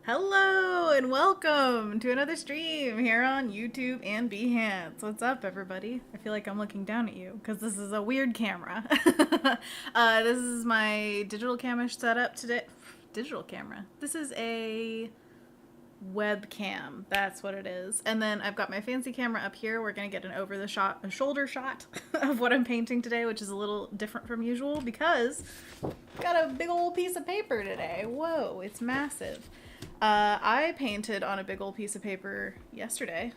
Hello and welcome to another stream here on YouTube and Behance. What's up, everybody? I feel like I'm looking down at you because this is a weird camera. This is my digital camera setup today. Digital camera. This is a webcam. That's what it is. And then I've got my fancy camera up here. We're gonna get an shoulder shot of what I'm painting today, which is a little different from usual because I've got a big old piece of paper today. Whoa, it's massive. I painted on a big old piece of paper yesterday.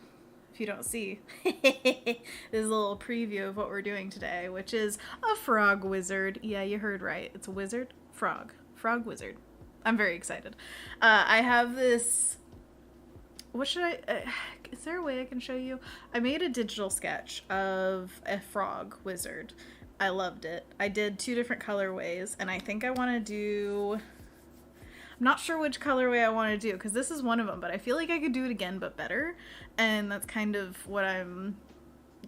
If you don't see, this is a little preview of what we're doing today, which is a frog wizard. Yeah, you heard right. It's a wizard frog. Frog wizard. I'm very excited. I have this. What should I? Is there a way I can show you? I made a digital sketch of a frog wizard. I loved it. I did 2 different colorways, and I think I want to do. I'm not sure which colorway I want to do because this is one of them, but I feel like I could do it again but better, and that's kind of what I'm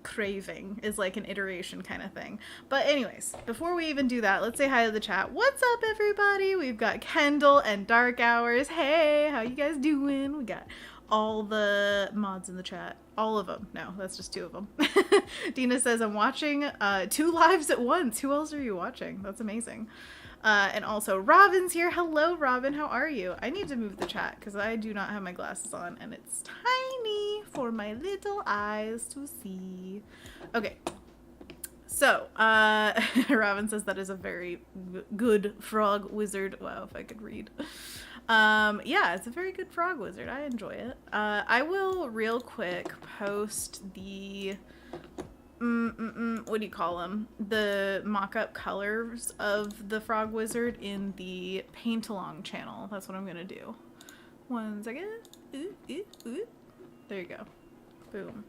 craving, is like an iteration kind of thing. But anyways, before we even do that, let's say hi to the chat. What's up, everybody? We've got Kendall and Dark Hours. Hey, how you guys doing? We got all the mods in the chat. All of them. No, that's just 2 of them. Dina says, I'm watching 2 lives at once. Who else are you watching? That's amazing. And also Robin's here. Hello, Robin. How are you? I need to move the chat because I do not have my glasses on and it's tiny for my little eyes to see. Okay. So, Robin says that is a very good frog wizard. Wow, if I could read. Yeah, it's a very good frog wizard. I enjoy it. I will real quick post the what do you call them? The mock-up colors of the frog wizard in the paint along channel. That's what I'm gonna do. 1 second. Ooh, ooh, ooh. There you go. Boom.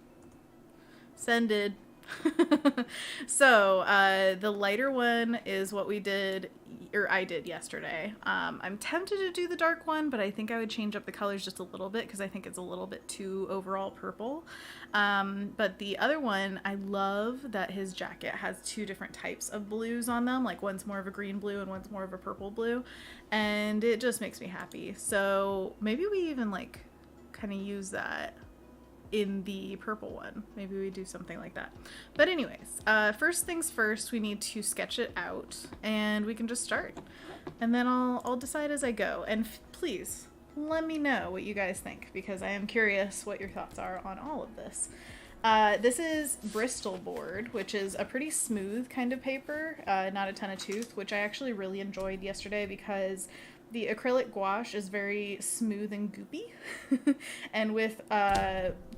Sended. So the lighter one is what we did, or I did yesterday. I'm tempted to do the dark one, but I think I would change up the colors just a little bit because I think it's a little bit too overall purple. But the other one, I love that his jacket has 2 different types of blues on them. Like one's more of a green blue and one's more of a purple blue. And it just makes me happy. So maybe we even like kind of use that in the purple one. Maybe we do something like that. But anyways, first things first, we need to sketch it out and we can just start. And then I'll decide as I go. And please let me know what you guys think because I am curious what your thoughts are on all of this. This is Bristol board, which is a pretty smooth kind of paper, not a ton of tooth, which I actually really enjoyed yesterday because the acrylic gouache is very smooth and goopy. And with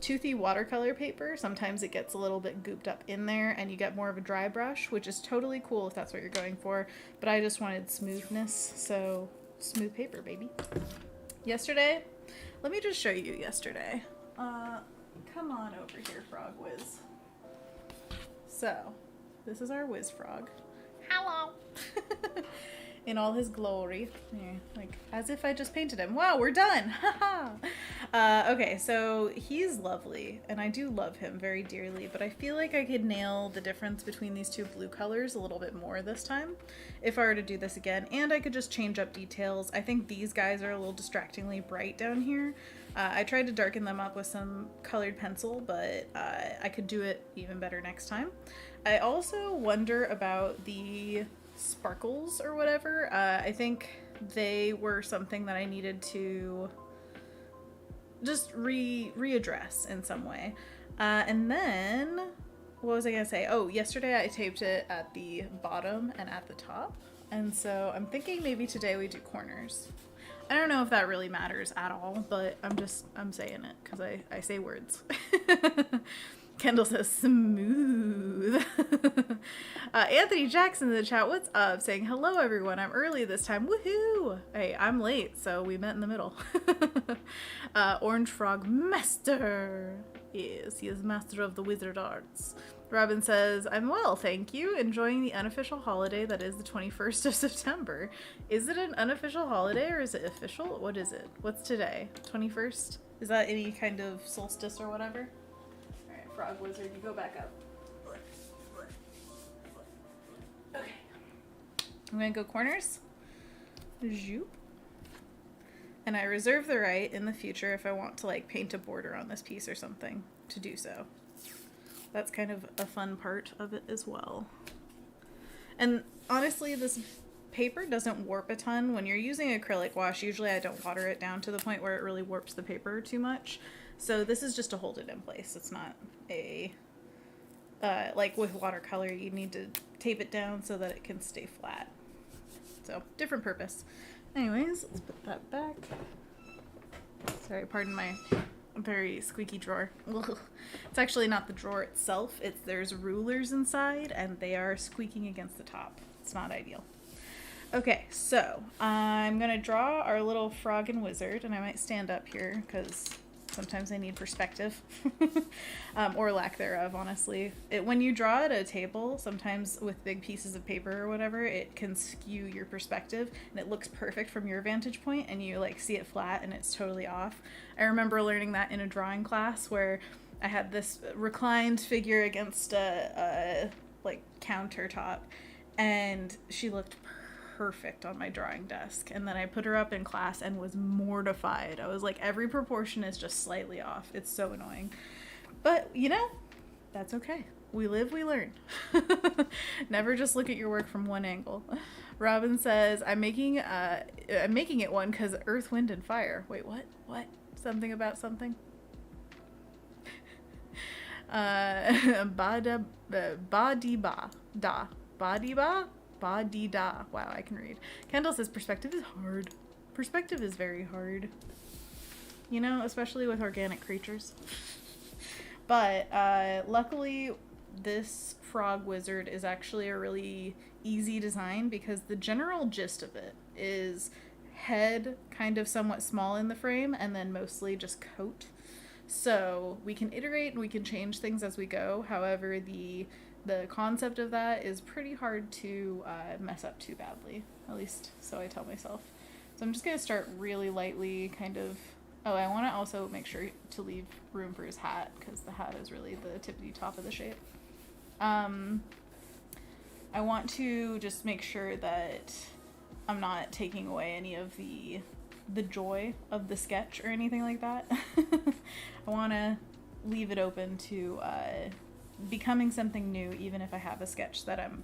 toothy watercolor paper, sometimes it gets a little bit gooped up in there and you get more of a dry brush, which is totally cool if that's what you're going for. But I just wanted smoothness, so smooth paper, baby. Yesterday, let me just show you yesterday. Come on over here, Frog Wiz. So, this is our Wiz Frog. Hello! In all his glory. Yeah, like, as if I just painted him. Wow, we're done! Okay, so he's lovely, and I do love him very dearly, but I feel like I could nail the difference between these 2 blue colors a little bit more this time, if I were to do this again, and I could just change up details. I think these guys are a little distractingly bright down here. I tried to darken them up with some colored pencil, but I could do it even better next time. I also wonder about the sparkles or whatever. I think they were something that I needed to just readdress in some way. And then, what was I gonna say? Oh, yesterday I taped it at the bottom and at the top. And so I'm thinking maybe today we do corners. I don't know if that really matters at all, but I'm saying it because I say words. Kendall says smooth. Anthony Jackson in the chat, what's up? Saying hello everyone, I'm early this time, woohoo! Hey, I'm late, so we met in the middle. Orange Frog Master. Yes, he is master of the wizard arts. Robin says, I'm well, thank you. Enjoying the unofficial holiday that is the 21st of September. Is it an unofficial holiday or is it official? What is it? What's today? 21st? Is that any kind of solstice or whatever? Alright, Frog Wizard, you go back up. Okay. I'm gonna go corners. Zoop. And I reserve the right in the future if I want to like paint a border on this piece or something to do so. That's kind of a fun part of it as well. And honestly, this paper doesn't warp a ton. When you're using acrylic wash, usually I don't water it down to the point where it really warps the paper too much. So this is just to hold it in place. It's not a, like with watercolor, you need to tape it down so that it can stay flat. So different purpose. Anyways, let's put that back. Sorry, pardon my very squeaky drawer. It's actually not the drawer itself. There's rulers inside and they are squeaking against the top. It's not ideal. Okay, so I'm gonna draw our little frog and wizard, and I might stand up here because sometimes I need perspective, or lack thereof, honestly. When you draw at a table, sometimes with big pieces of paper or whatever, it can skew your perspective, and it looks perfect from your vantage point, and you like see it flat, and it's totally off. I remember learning that in a drawing class where I had this reclined figure against a like countertop, and she looked perfect on my drawing desk, and then I put her up in class and was mortified. I was like, every proportion is just slightly off. It's so annoying, but you know, that's okay. We live, we learn. Never just look at your work from one angle. Robin says, I'm making it one because earth, wind, and fire. Wait, what something about something. Ba-da, ba-dee-ba, da, ba-dee-ba, ba-dee-da. Wow, I can read. Kendall says perspective is hard. Perspective is very hard. You know, especially with organic creatures. But luckily, this frog wizard is actually a really easy design because the general gist of it is head kind of somewhat small in the frame and then mostly just coat. So we can iterate and we can change things as we go. However, the concept of that is pretty hard to mess up too badly, at least so I tell myself. So I'm just going to start really lightly, kind of. Oh, I want to also make sure to leave room for his hat because the hat is really the tippity top of the shape. I want to just make sure that I'm not taking away any of the joy of the sketch or anything like that. I want to leave it open to becoming something new, even if I have a sketch that I'm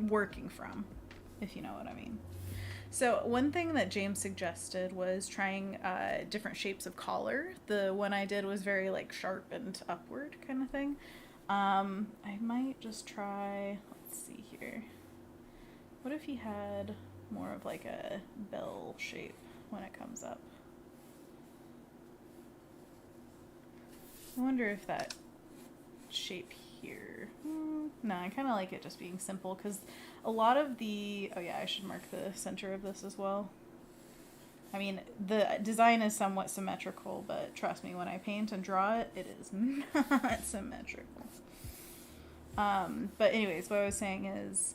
working from, if you know what I mean. So one thing that James suggested was trying different shapes of collar. The one I did was very like sharp and upward kind of thing. I might just try, let's see here. What if he had more of like a bell shape when it comes up? I wonder if that shape here. No, I kind of like it just being simple because a lot of the, oh yeah, I should mark the center of this as well. I mean, the design is somewhat symmetrical, but trust me, when I paint and draw it, it is not symmetrical. But anyways, what I was saying is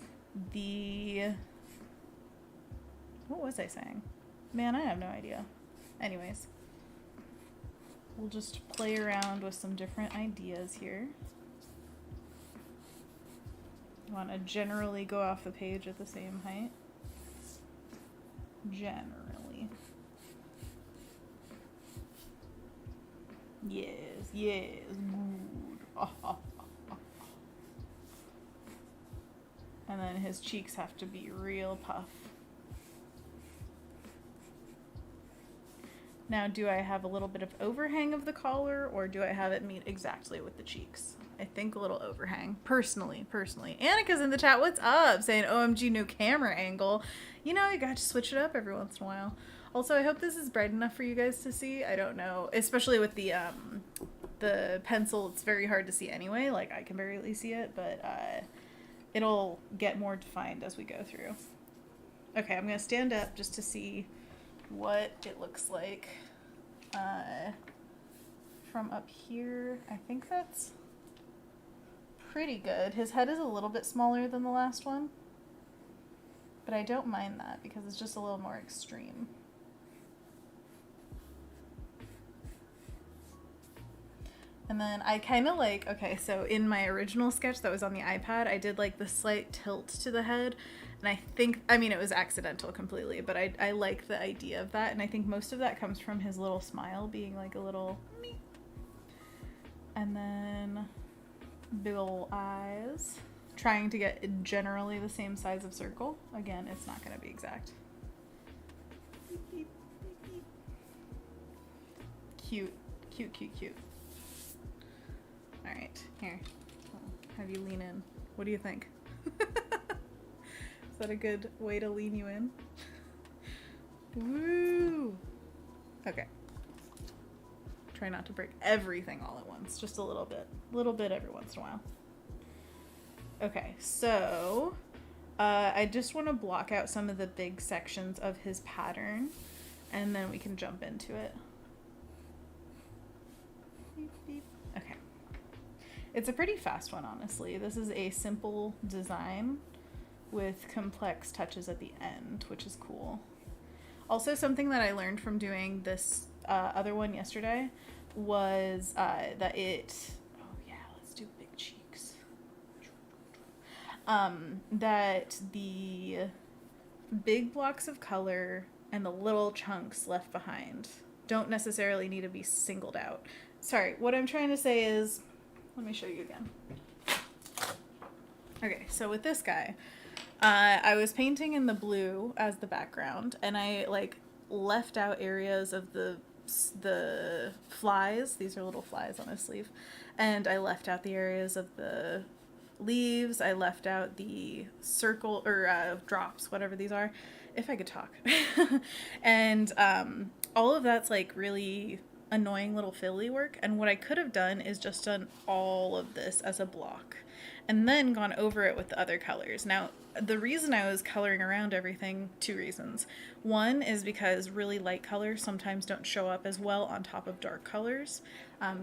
what was I saying? Man, I have no idea. Anyways, we'll just play around with some different ideas here. You want to generally go off the page at the same height. Generally. Yes, good. And then his cheeks have to be real puff. Now, do I have a little bit of overhang of the collar, or do I have it meet exactly with the cheeks? I think a little overhang, personally. Annika's in the chat, what's up? Saying, OMG, new camera angle. You know, you got to switch it up every once in a while. Also, I hope this is bright enough for you guys to see. I don't know, especially with the pencil, it's very hard to see anyway. Like, I can barely see it, but it'll get more defined as we go through. Okay, I'm going to stand up just to see what it looks like from up here. I think that's pretty good. His head is a little bit smaller than the last one, but I don't mind that because it's just a little more extreme. And then I kind of like, okay, so in my original sketch that was on the iPad, I did like the slight tilt to the head, And I think, I mean, it was accidental completely, but I like the idea of that. And I think most of that comes from his little smile being like a little me. And then big ol' eyes. Trying to get generally the same size of circle. Again, it's not going to be exact. Cute, cute, cute, cute. All right, here. I'll have you lean in. What do you think? Is that a good way to lean you in? Woo! Okay. Try not to break everything all at once. Just a little bit. A little bit every once in a while. Okay, so I just want to block out some of the big sections of his pattern, and then we can jump into it. Beep, beep. Okay. It's a pretty fast one, honestly. This is a simple design with complex touches at the end, which is cool. Also, something that I learned from doing this other one yesterday was that it... Oh, yeah, let's do big cheeks. That the big blocks of color and the little chunks left behind don't necessarily need to be singled out. Sorry, what I'm trying to say is... Let me show you again. Okay, so with this guy... I was painting in the blue as the background, and I like left out areas of the flies. These are little flies on his sleeve, and I left out the areas of the leaves. I left out the circle or drops, whatever these are, if I could talk. And all of that's like really annoying little fiddly work. And what I could have done is just done all of this as a block, and then gone over it with the other colors. Now, the reason I was coloring around everything, two reasons. One is because really light colors sometimes don't show up as well on top of dark colors.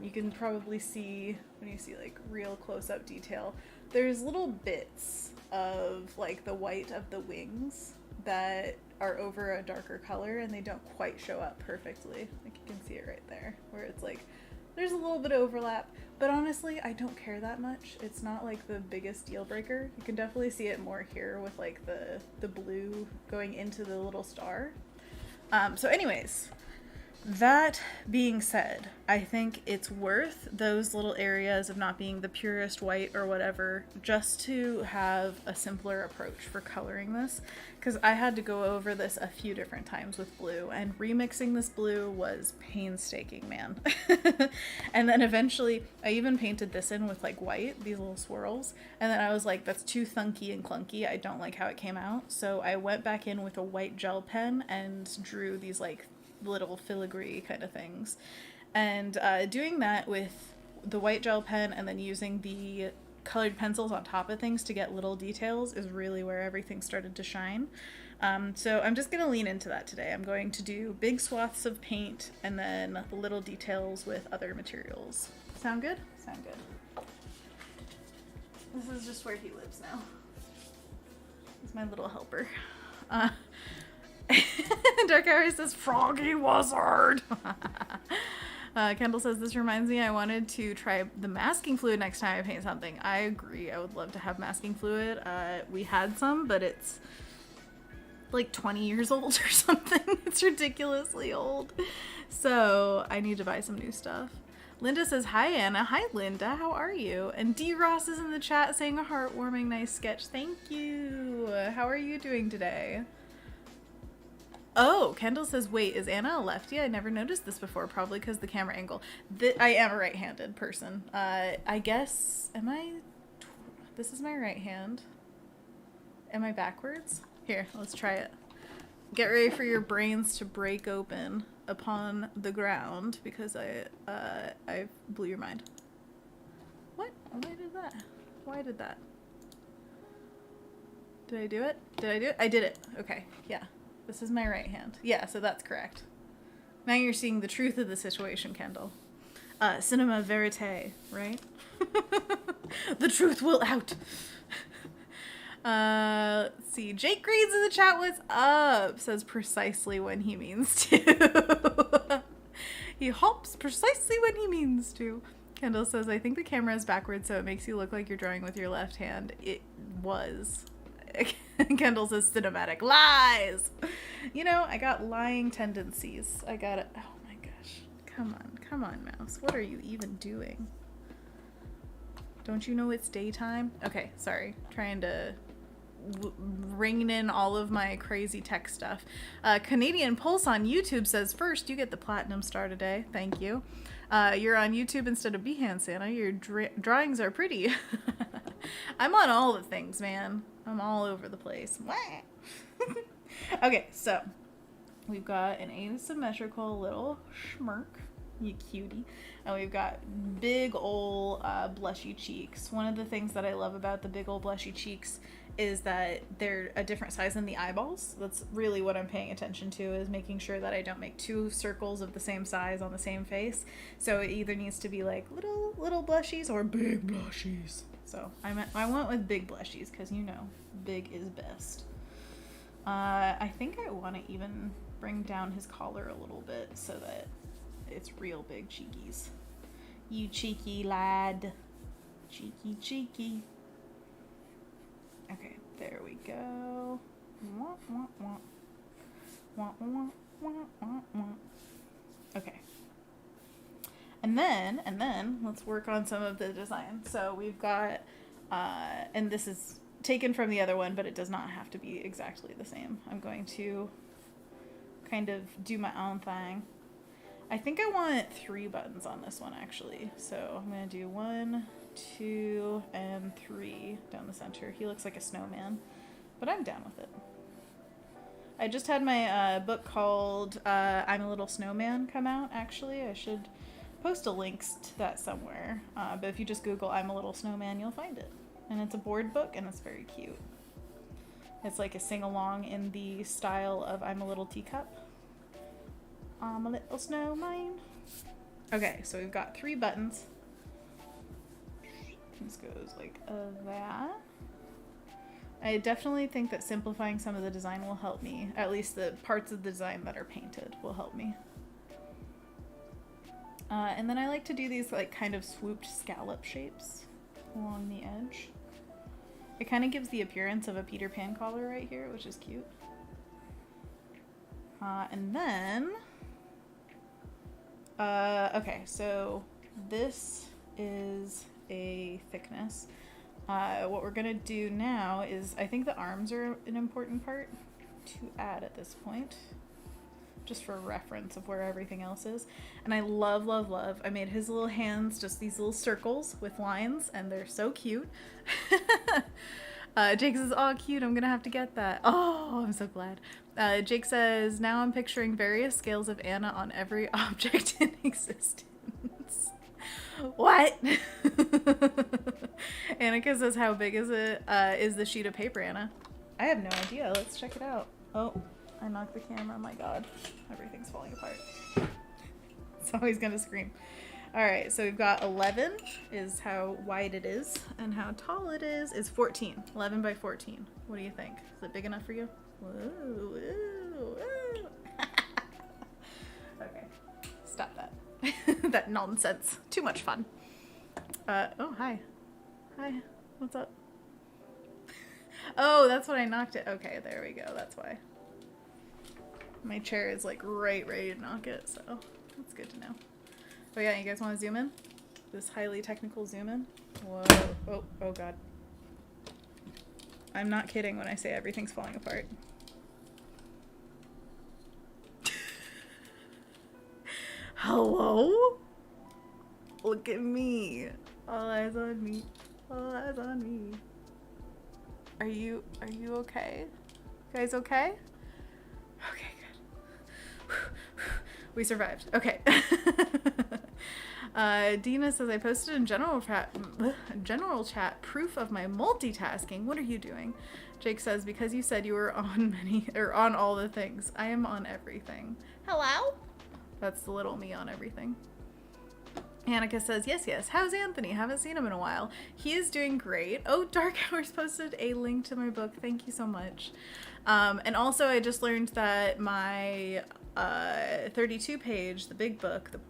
You can probably see, when you see like real close-up detail, there's little bits of like the white of the wings that are over a darker color, and they don't quite show up perfectly. Like you can see it right there, where it's like, there's a little bit of overlap, but honestly, I don't care that much. It's not like the biggest deal breaker. You can definitely see it more here with like the blue going into the little star. So anyways, that being said, I think it's worth those little areas of not being the purest white or whatever, just to have a simpler approach for coloring this, because I had to go over this a few different times with blue, and remixing this blue was painstaking, man. And then eventually I even painted this in with like white, these little swirls, and then I was like, that's too thunky and clunky. I don't like how it came out. So I went back in with a white gel pen and drew these like little filigree kind of things, and doing that with the white gel pen and then using the colored pencils on top of things to get little details is really where everything started to shine. So I'm just gonna lean into that today. I'm going to do big swaths of paint and then little details with other materials. Sound good? Sound good. This is just where he lives now. He's my little helper. Dark Hour says, Froggy Wizard! Kendall says, this reminds me I wanted to try the masking fluid next time I paint something. I agree. I would love to have masking fluid. We had some, but it's like 20 years old or something. It's ridiculously old. So I need to buy some new stuff. Linda says, hi, Anna. Hi, Linda. How are you? And D. Ross is in the chat saying a heartwarming, nice sketch. Thank you. How are you doing today? Oh, Kendall says, wait, is Anna a lefty? I never noticed this before, probably because the camera angle. I am a right-handed person. I guess, this is my right hand. Am I backwards? Here, let's try it. Get ready for your brains to break open upon the ground, because I blew your mind. What? Why did that? Why did that? Did I do it? Did I do it? I did it. Okay, yeah. This is my right hand. Yeah, so that's correct. Now you're seeing the truth of the situation, Kendall. Cinema verite, right? The truth will out. Let's see. Jake Green's in the chat. What's up? Says precisely when he means to. He hops precisely when he means to. Kendall says, I think the camera is backwards, so it makes you look like you're drawing with your left hand. It was. Kendall says cinematic. Lies! You know, I got lying tendencies. I got it. Oh my gosh. Come on, mouse. What are you even doing? Don't you know it's daytime? Okay, sorry. Trying to ring in all of my crazy tech stuff. Canadian Pulse on YouTube says, first, you get the platinum star today. Thank you. You're on YouTube instead of Behance, Anna. Your drawings are pretty. I'm on all the things, man. I'm all over the place. Okay, so we've got an asymmetrical little schmirk. You cutie. And we've got big ol' blushy cheeks. One of the things that I love about the big ol' blushy cheeks is that they're a different size than the eyeballs. That's really what I'm paying attention to, is making sure that I don't make two circles of the same size on the same face. So it either needs to be like little blushies or big blushies. So I went with big blushies because, you know, big is best. I think I want to even bring down his collar a little bit so that it's real big cheekies. You cheeky lad. Cheeky. Okay, there we go. Okay. And then let's work on some of the design. So we've got, and this is taken from the other one, but it does not have to be exactly the same. I'm going to kind of do my own thing. I think I want 3 buttons on this one, actually. So I'm going to do 1, 2, and 3 down the center. He looks like a snowman, but I'm down with it. I just had my book called I'm a Little Snowman come out, actually. I should post a link to that somewhere. But if you just Google I'm a Little Snowman, you'll find it. And it's a board book, and it's very cute. It's like a sing-along in the style of I'm a Little Teacup. I'm a little snowman. Okay, so we've got 3 buttons. This goes like that. I definitely think that simplifying some of the design will help me. At least the parts of the design that are painted will help me. And then I like to do these like kind of swooped scallop shapes along the edge. It kind of gives the appearance of a Peter Pan collar right here, which is cute. And then... okay, so this is a thickness. What we're gonna do now is, I think the arms are an important part to add at this point, just for reference of where everything else is. And I love, I made his little hands just these little circles with lines, and they're so cute. Jake says, oh, cute, I'm gonna have to get that. Oh, I'm so glad. Jake says, now I'm picturing various scales of Anna on every object in existence. What? Annika says, how big is it? Is the sheet of paper, Anna? I have no idea. Let's check it out. Oh, I knocked the camera. My God. Everything's falling apart. It's always gonna scream. Alright, so we've got 11 is how wide it is, and how tall it is 14. 11 by 14. What do you think? Is it big enough for you? Whoa, whoa, whoa. Okay, stop that. That nonsense. Too much fun. Oh, hi. Hi, what's up? Oh, that's what I knocked it. Okay, there we go, that's why. My chair is like right ready to knock it, so that's good to know. Oh yeah, you guys want to zoom in? This highly technical zoom in? Whoa, oh God. I'm not kidding when I say everything's falling apart. Hello? Look at me. All eyes on me. All eyes on me. Are you okay? You guys okay? Okay, good. We survived. Okay. Dina says, I posted in general chat proof of my multitasking. What are you doing? Jake says, because you said you were on on all the things. I am on everything. Hello? That's the little me on everything. Annika says, yes. How's Anthony? Haven't seen him in a while. He is doing great. Oh, Dark Hours posted a link to my book. Thank you so much. And also I just learned that my 32 page, the big book, the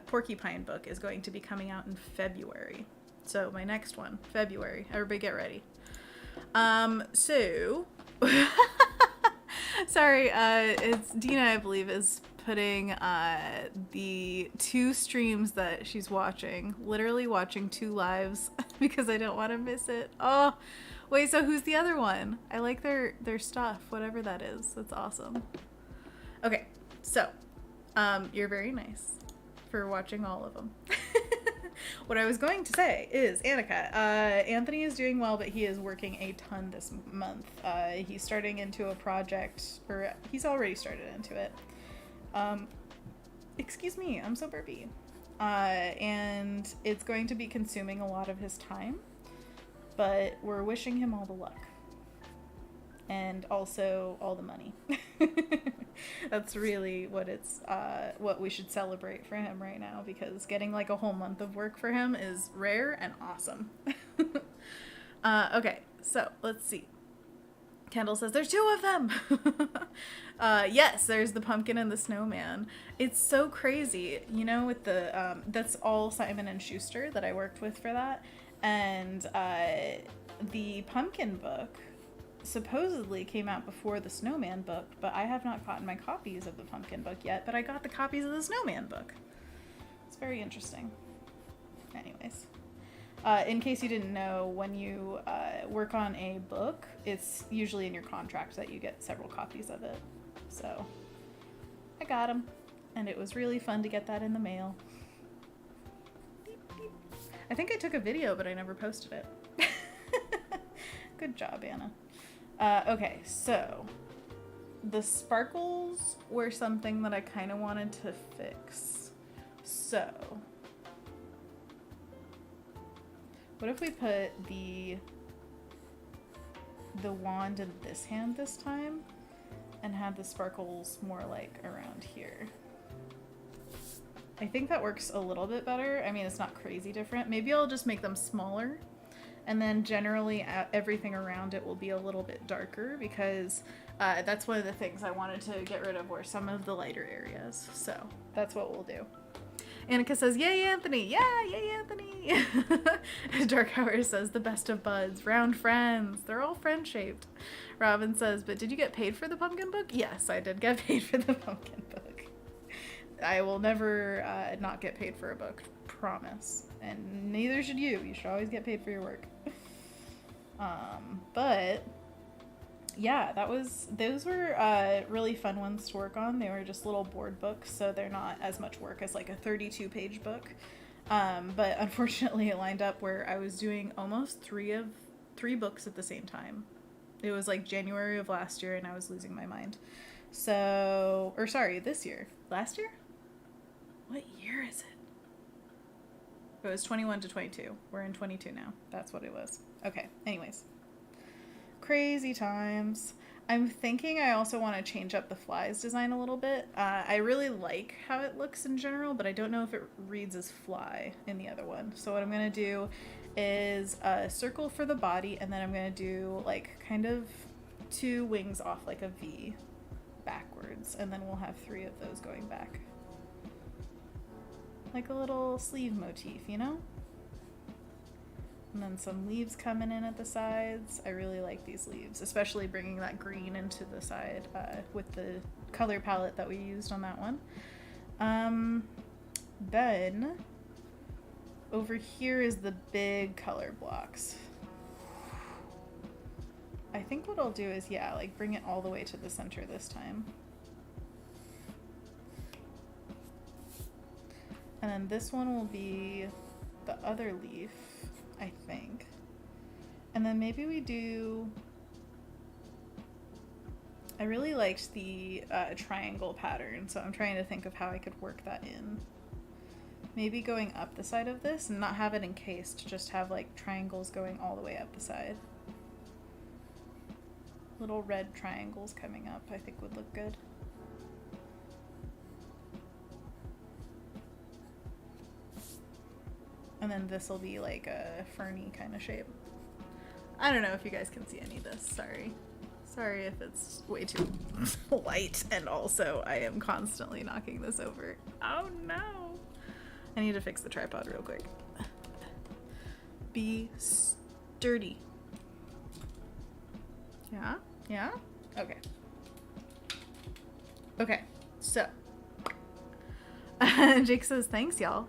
Porcupine book, is going to be coming out in February. So my next one, February. Everybody get ready. So sorry, it's Dina, I believe, is putting the 2 streams that she's watching, literally watching 2 lives because I don't want to miss it. Oh, wait, so who's the other one? I like their stuff, whatever that is. That's awesome. Okay, so you're very nice for watching all of them. What I was going to say is, Annika, Anthony is doing well, but he is working a ton this month. He's starting into a project, or he's already started into it. Excuse me, I'm so burpy. And it's going to be consuming a lot of his time, but we're wishing him all the luck. And also all the money. That's really what it's what we should celebrate for him right now, because getting like a whole month of work for him is rare and awesome. Okay, so let's see. Kendall says there's 2 of them. Yes, there's the pumpkin and the snowman. It's so crazy, you know, with the that's all Simon and Schuster that I worked with for that, and the pumpkin book supposedly came out before the snowman book, but I have not gotten my copies of the pumpkin book yet, but I got the copies of the snowman book. It's very interesting. Anyways, in case you didn't know, when you work on a book, it's usually in your contract that you get several copies of it. So I got them, and it was really fun to get that in the mail. Beep, beep. I think I took a video, but I never posted it. Good job, Anna. Okay, so the sparkles were something that I kind of wanted to fix. So what if we put the wand in this hand this time and had the sparkles more like around here? I think that works a little bit better. I mean, it's not crazy different. Maybe I'll just make them smaller, and then generally everything around it will be a little bit darker, because that's one of the things I wanted to get rid of, were some of the lighter areas. So that's what we'll do. Annika says, yay, Anthony. Yeah, yay, Anthony. Dark Hour says, the best of buds, round friends. They're all friend-shaped. Robin says, but did you get paid for the pumpkin book? Yes, I did get paid for the pumpkin book. I will never not get paid for a book, promise. And neither should you. You should always get paid for your work. But yeah, those were really fun ones to work on. They were just little board books, so they're not as much work as like a 32-page book. But unfortunately it lined up where I was doing almost three books at the same time. It was like January of last year, and I was losing my mind. So, or sorry, this year. Last year? What year is it? It was 21 to 22. We're in 22 now. That's what it was. Okay, anyways. Crazy times. I'm thinking I also want to change up the flies design a little bit. I really like how it looks in general, but I don't know if it reads as fly in the other one. So what I'm going to do is a circle for the body, and then I'm going to do like kind of 2 wings off like a V backwards, and then we'll have 3 of those going back. Like a little sleeve motif, you know? And then some leaves coming in at the sides. I really like these leaves, especially bringing that green into the side with the color palette that we used on that one. Then over here is the big color blocks. I think what I'll do is, yeah, like bring it all the way to the center this time. And then this one will be the other leaf, I think. And then maybe we do... I really liked the triangle pattern, so I'm trying to think of how I could work that in. Maybe going up the side of this and not have it encased, just have like triangles going all the way up the side. Little red triangles coming up, I think would look good. And then this will be like a ferny kind of shape. I don't know if you guys can see any of this. Sorry. Sorry if it's way too light. And also I am constantly knocking this over. Oh no. I need to fix the tripod real quick. Be sturdy. Yeah? Yeah? Okay. Okay, so. Jake says, thanks, y'all.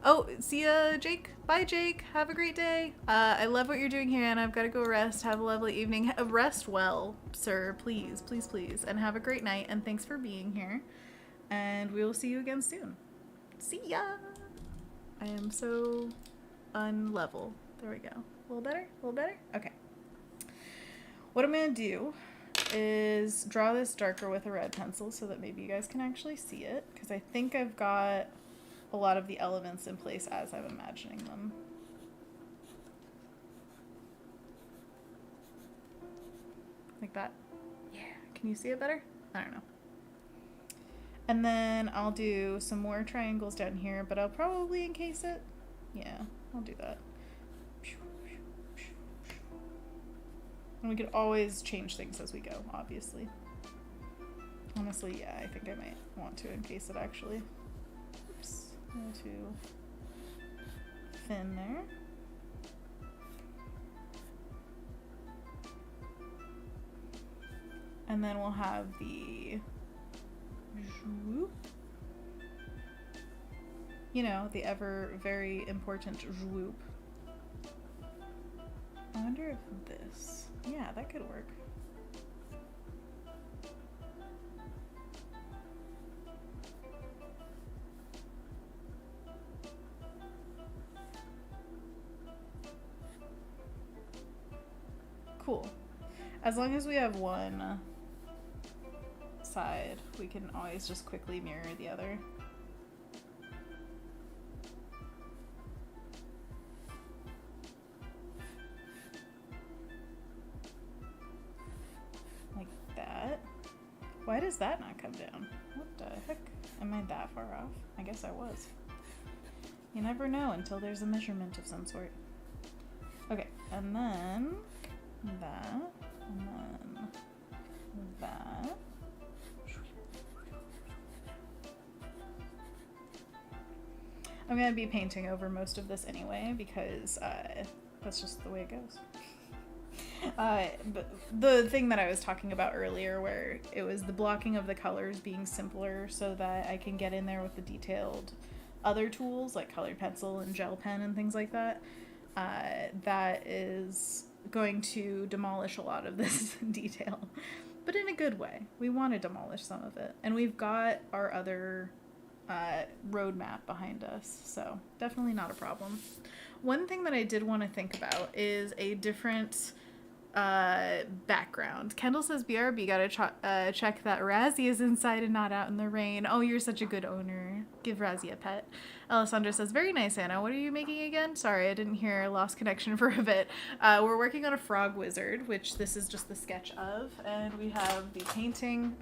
Oh, see ya, Jake. Bye, Jake. Have a great day. I love what you're doing here, and I've got to go rest. Have a lovely evening. Rest well, sir. Please, please, please. And have a great night, and thanks for being here. And we will see you again soon. See ya! I am so unlevel. There we go. A little better? A little better? Okay. What I'm going to do is draw this darker with a red pencil so that maybe you guys can actually see it, because I think I've got a lot of the elements in place as I'm imagining them. Like that. Yeah. Can you see it better? I don't know. And then I'll do some more triangles down here, but I'll probably encase it. Yeah, I'll do that. And we could always change things as we go, obviously. Honestly, yeah, I think I might want to encase it actually. Oops. Go to thin there. And then we'll have the, you know, the ever very important swoop. I wonder if this, yeah, that could work. Cool. As long as we have one side, we can always just quickly mirror the other. Like that. Why does that not come down? What the heck? Am I that far off? I guess I was. You never know until there's a measurement of some sort. Okay, and then that, and then that. I'm going to be painting over most of this anyway because that's just the way it goes. But the thing that I was talking about earlier where it was the blocking of the colors being simpler so that I can get in there with the detailed other tools like colored pencil and gel pen and things like that, that is going to demolish a lot of this detail, but in a good way. We want to demolish some of it, and we've got our other roadmap behind us, so definitely not a problem. One thing that I did want to think about is a different background. Kendall says, BRB, gotta check that Razzie is inside and not out in the rain. Oh, you're such a good owner. Give Razzie a pet. Alessandra says, very nice, Anna. What are you making again? Sorry, I didn't hear. Lost connection for a bit. We're working on a frog wizard, which this is just the sketch of, and we have the painting,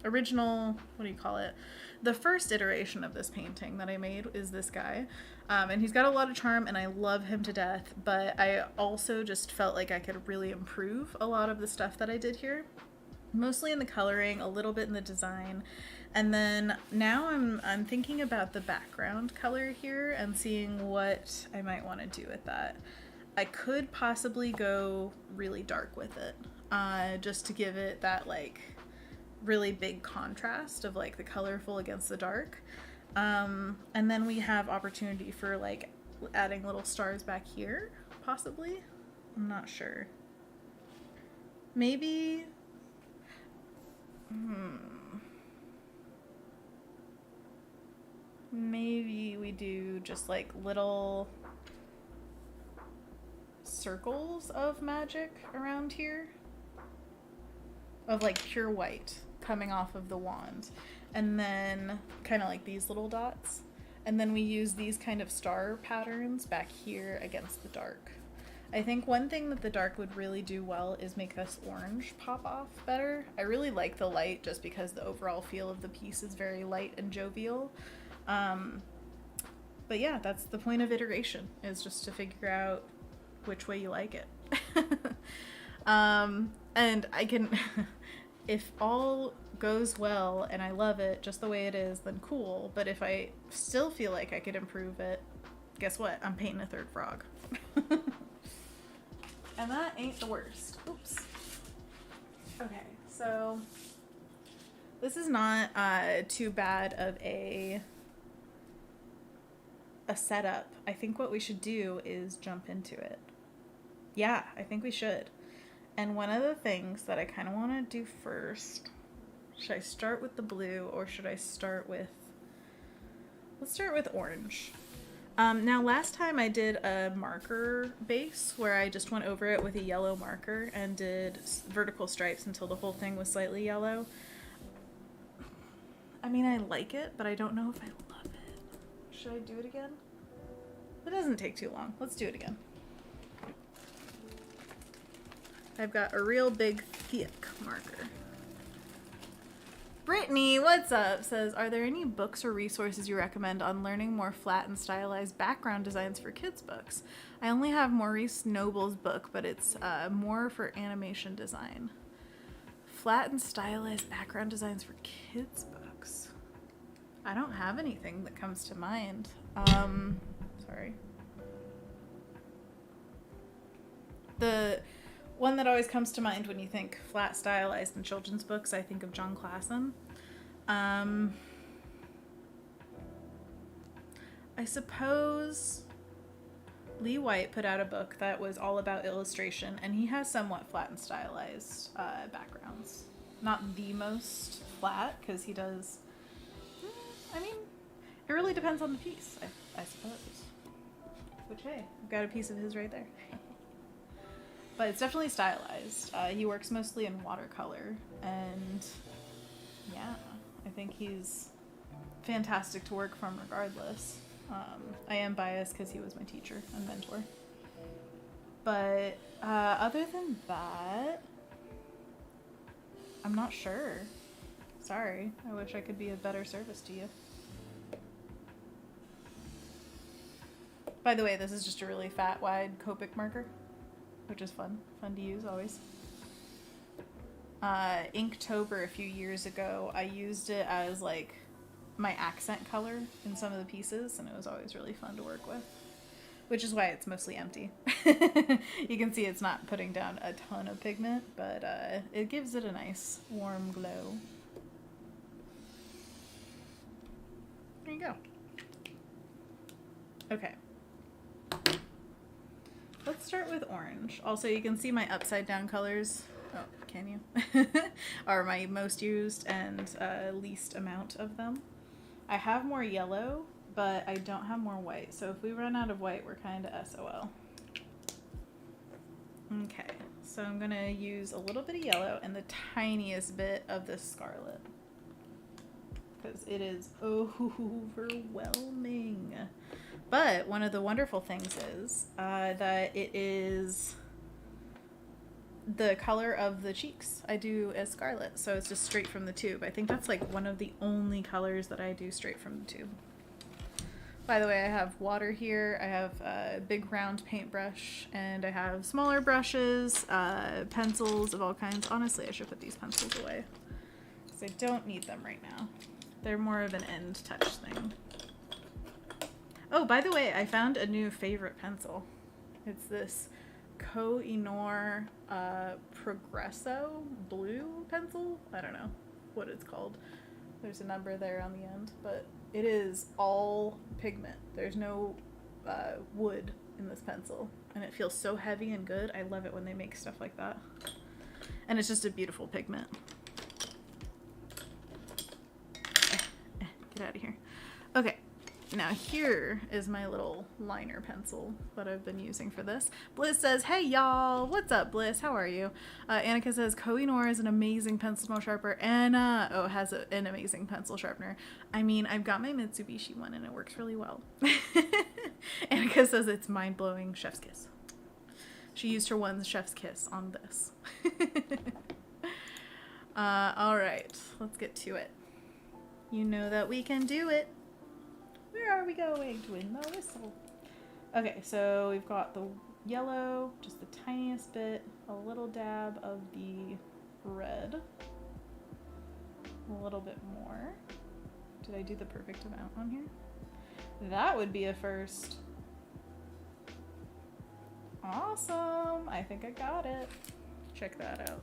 original, what do you call it? The first iteration of this painting that I made is this guy. And he's got a lot of charm and I love him to death, but I also just felt like I could really improve a lot of the stuff that I did here. Mostly in the coloring, a little bit in the design. And then now I'm thinking about the background color here and seeing what I might want to do with that. I could possibly go really dark with it, just to give it that like really big contrast of like the colorful against the dark. And then we have opportunity for like adding little stars back here, possibly. I'm not sure. Maybe. Maybe we do just like little circles of magic around here. Of like pure white coming off of the wand. And then kind of like these little dots. And then we use these kind of star patterns back here against the dark. I think one thing that the dark would really do well is make this orange pop off better. I really like the light just because the overall feel of the piece is very light and jovial. But yeah, that's the point of iteration, is just to figure out which way you like it. And I can, if all goes well and I love it just the way it is, then cool. But if I still feel like I could improve it, guess what? I'm painting a third frog. And that ain't the worst. Oops. Okay, so this is not too bad of a setup. I think what we should do is jump into it. Yeah, I think we should. And one of the things that I kind of want to do first, should I start with the blue or should I start with, let's start with orange. Now last time I did a marker base where I just went over it with a yellow marker and did vertical stripes until the whole thing was slightly yellow. I mean, I like it, but I don't know if I love it. Should I do it again? It doesn't take too long. Let's do it again. I've got a real big thick marker. Brittany, what's up? Says, are there any books or resources you recommend on learning more flat and stylized background designs for kids' books? I only have Maurice Noble's book, but it's more for animation design. Flat and stylized background designs for kids' books. I don't have anything that comes to mind. Sorry. The one that always comes to mind when you think flat stylized in children's books, I think of John Klassen. I suppose Lee White put out a book that was all about illustration, and he has somewhat flat and stylized backgrounds. Not the most flat, because he does... I mean, it really depends on the piece, I suppose. Which, hey, I've got a piece of his right there. But it's definitely stylized. He works mostly in watercolor, and yeah, I think he's fantastic to work from regardless. I am biased because he was my teacher and mentor. But other than that, I'm not sure. Sorry, I wish I could be of better service to you. By the way, this is just a really fat, wide Copic marker, which is fun to use always. Inktober a few years ago, I used it as like my accent color in some of the pieces, and it was always really fun to work with, which is why it's mostly empty. You can see it's not putting down a ton of pigment, but it gives it a nice warm glow. There you go. Okay. Let's start with orange. Also, you can see my upside down colors. Oh, can you? Are my most used and least amount of them. I have more yellow, but I don't have more white. So if we run out of white, we're kind of SOL. Okay, so I'm gonna use a little bit of yellow and the tiniest bit of this scarlet, because it is overwhelming. But one of the wonderful things is that it is the color of the cheeks. I do as scarlet, so it's just straight from the tube. I think that's like one of the only colors that I do straight from the tube. By the way, I have water here, I have a big round paintbrush, and I have smaller brushes, pencils of all kinds. Honestly, I should put these pencils away, because I don't need them right now. They're more of an end touch thing. Oh, by the way, I found a new favorite pencil. It's this Koh-i-Noor Progresso blue pencil. I don't know what it's called. There's a number there on the end, but it is all pigment. There's no wood in this pencil, and it feels so heavy and good. I love it when they make stuff like that. And it's just a beautiful pigment. Get out of here. Okay. Now here is my little liner pencil that I've been using for this. Bliss says, hey y'all, what's up Bliss, how are you? Annika says, Koh-i-Noor is an amazing pencil small sharpener. Anna, has an amazing pencil sharpener. I mean, I've got my Mitsubishi one and it works really well. Annika says it's mind-blowing, chef's kiss. She used her one's chef's kiss on this. Alright, let's get to it. You know that we can do it. Where are we going? To win the whistle. Okay, so we've got the yellow, just the tiniest bit, a little dab of the red, a little bit more. Did I do the perfect amount on here? That would be a first. Awesome. I think I got it. Check that out.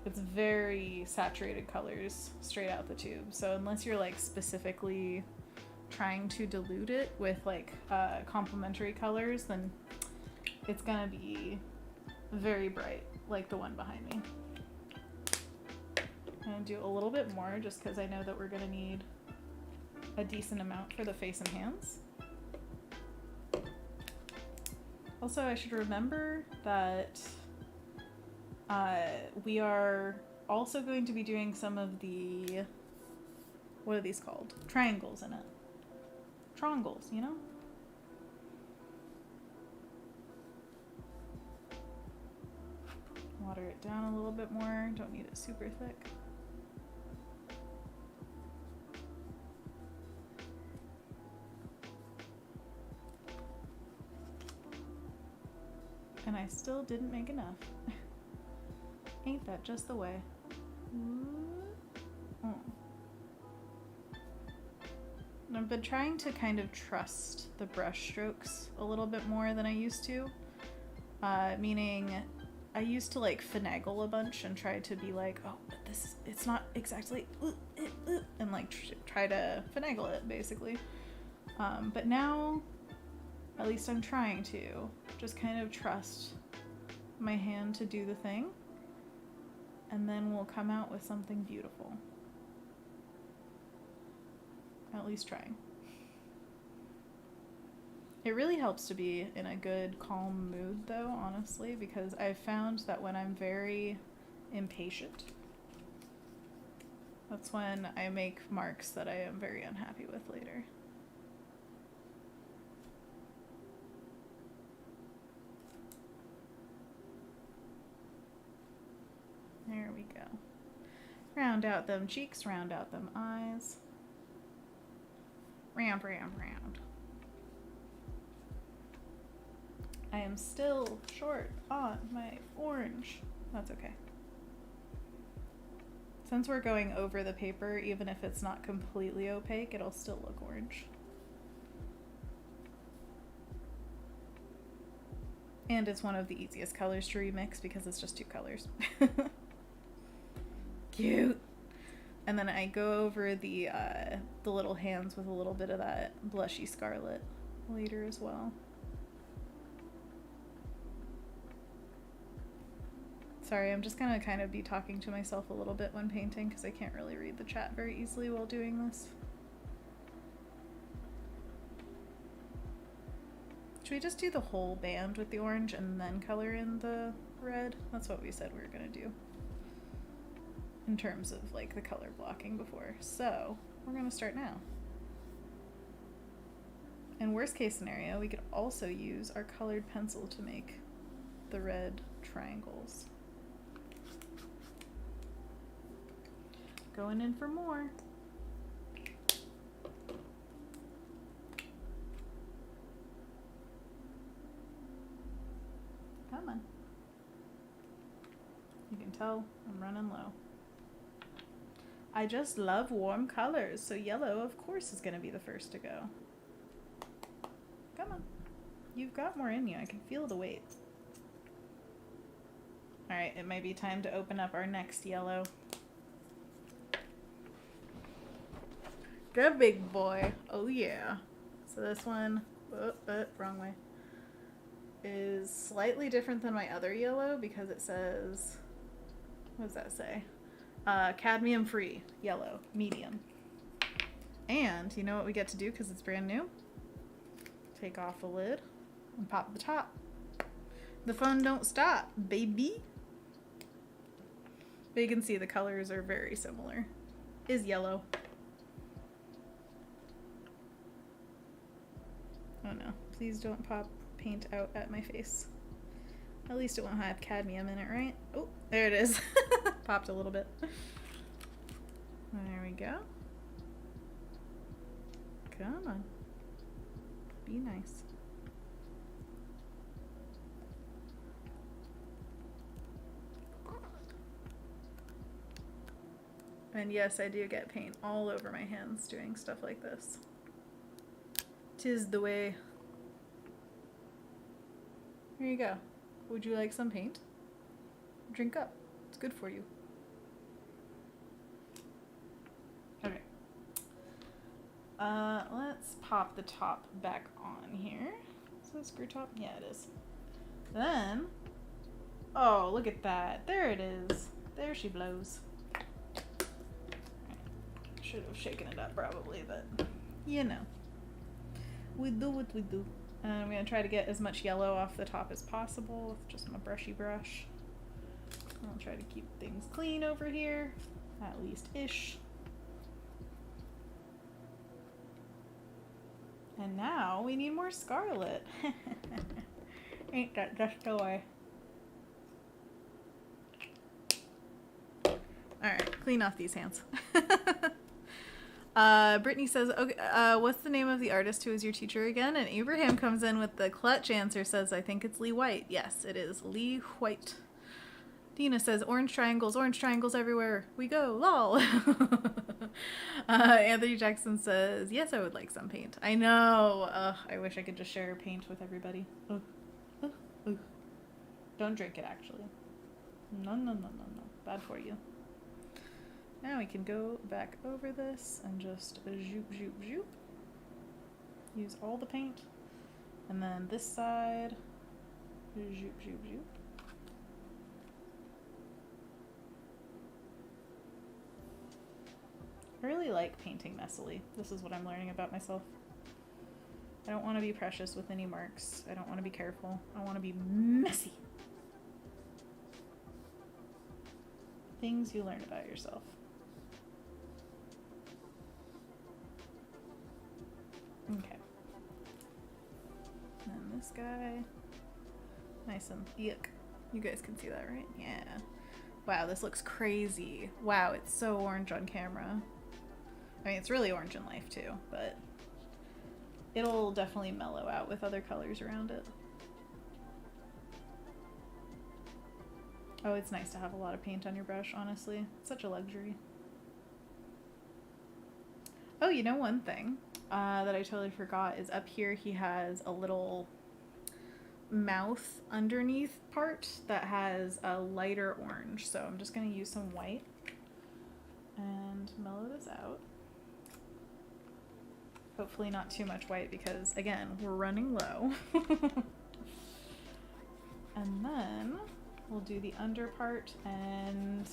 It's very saturated colors straight out the tube. So unless you're like specifically trying to dilute it with like complementary colors, then it's gonna be very bright, like the one behind me. I'm gonna do a little bit more just because I know that we're gonna need a decent amount for the face and hands. Also, I should remember that we are also going to be doing some of the, what are these called? Triangles in it. Triangles, you know? Water it down a little bit more. Don't need it super thick. And I still didn't make enough. Ain't that just the way? I've been trying to kind of trust the brush strokes a little bit more than I used to. Meaning, I used to like finagle a bunch and try to be like, oh, but this, it's not exactly, and like try to finagle it basically. But now, at least I'm trying to just kind of trust my hand to do the thing, and then we'll come out with something beautiful. At least trying. It really helps to be in a good, calm mood though, honestly, because I've found that when I'm very impatient, that's when I make marks that I am very unhappy with later. There we go. Round out them cheeks, round out them eyes. Round, round, round. I am still short on my orange. That's okay. Since we're going over the paper, even if it's not completely opaque, it'll still look orange. And it's one of the easiest colors to remix because it's just two colors. Cute. And then I go over the little hands with a little bit of that blushy scarlet later as well. Sorry, I'm just gonna kind of be talking to myself a little bit when painting because I can't really read the chat very easily while doing this. Should we just do the whole band with the orange and then color in the red? That's what we said we were gonna do in terms of like the color blocking before. So we're gonna start now. In worst case scenario, we could also use our colored pencil to make the red triangles. Going in for more. Come on. You can tell I'm running low. I just love warm colors, so yellow, of course, is going to be the first to go. Come on. You've got more in you. I can feel the weight. Alright, it might be time to open up our next yellow. Good big boy. Oh yeah. So this one, wrong way, is slightly different than my other yellow because it says, what does that say? Cadmium free, yellow, medium. And you know what we get to do because it's brand new? Take off the lid and pop the top. The fun don't stop, baby. But you can see the colors are very similar. Is yellow. Oh no, please don't pop paint out at my face. At least it won't have cadmium in it, right? Oh, there it is. Popped a little bit. There we go. Come on. Be nice. And yes, I do get paint all over my hands doing stuff like this. 'Tis the way. Here you go. Would you like some paint? Drink up. It's good for you. Okay. Let's pop the top back on here. Is that a screw top? Yeah, it is. Then, oh, look at that. There it is. There she blows. Should have shaken it up probably, but you know. We do what we do. And I'm going to try to get as much yellow off the top as possible with just my brushy brush. I'll try to keep things clean over here, at least-ish. And now we need more scarlet. Ain't that just the way? Alright, clean off these hands. Brittany says, okay, what's the name of the artist who is your teacher again? And Abraham comes in with the clutch answer, says, I think it's Lee White. Yes, it is Lee White. Dina says, orange triangles everywhere. We go, lol. Anthony Jackson says, yes, I would like some paint. I know. I wish I could just share paint with everybody. Don't drink it, actually. No. Bad for you. Now we can go back over this and just zoop, zoop, zoop. Use all the paint. And then this side, zoop, zoop, zoop. I really like painting messily. This is what I'm learning about myself. I don't want to be precious with any marks. I don't want to be careful. I want to be messy. Things you learn about yourself. Okay. And this guy. Nice and yuck. You guys can see that, right? Yeah. Wow, this looks crazy. Wow, it's so orange on camera. I mean, it's really orange in life too, but it'll definitely mellow out with other colors around it. Oh, it's nice to have a lot of paint on your brush, honestly. It's such a luxury. Oh, you know one thing that I totally forgot is up here he has a little mouth underneath part that has a lighter orange. So I'm just going to use some white and mellow this out. Hopefully not too much white because, again, we're running low. And then we'll do the under part and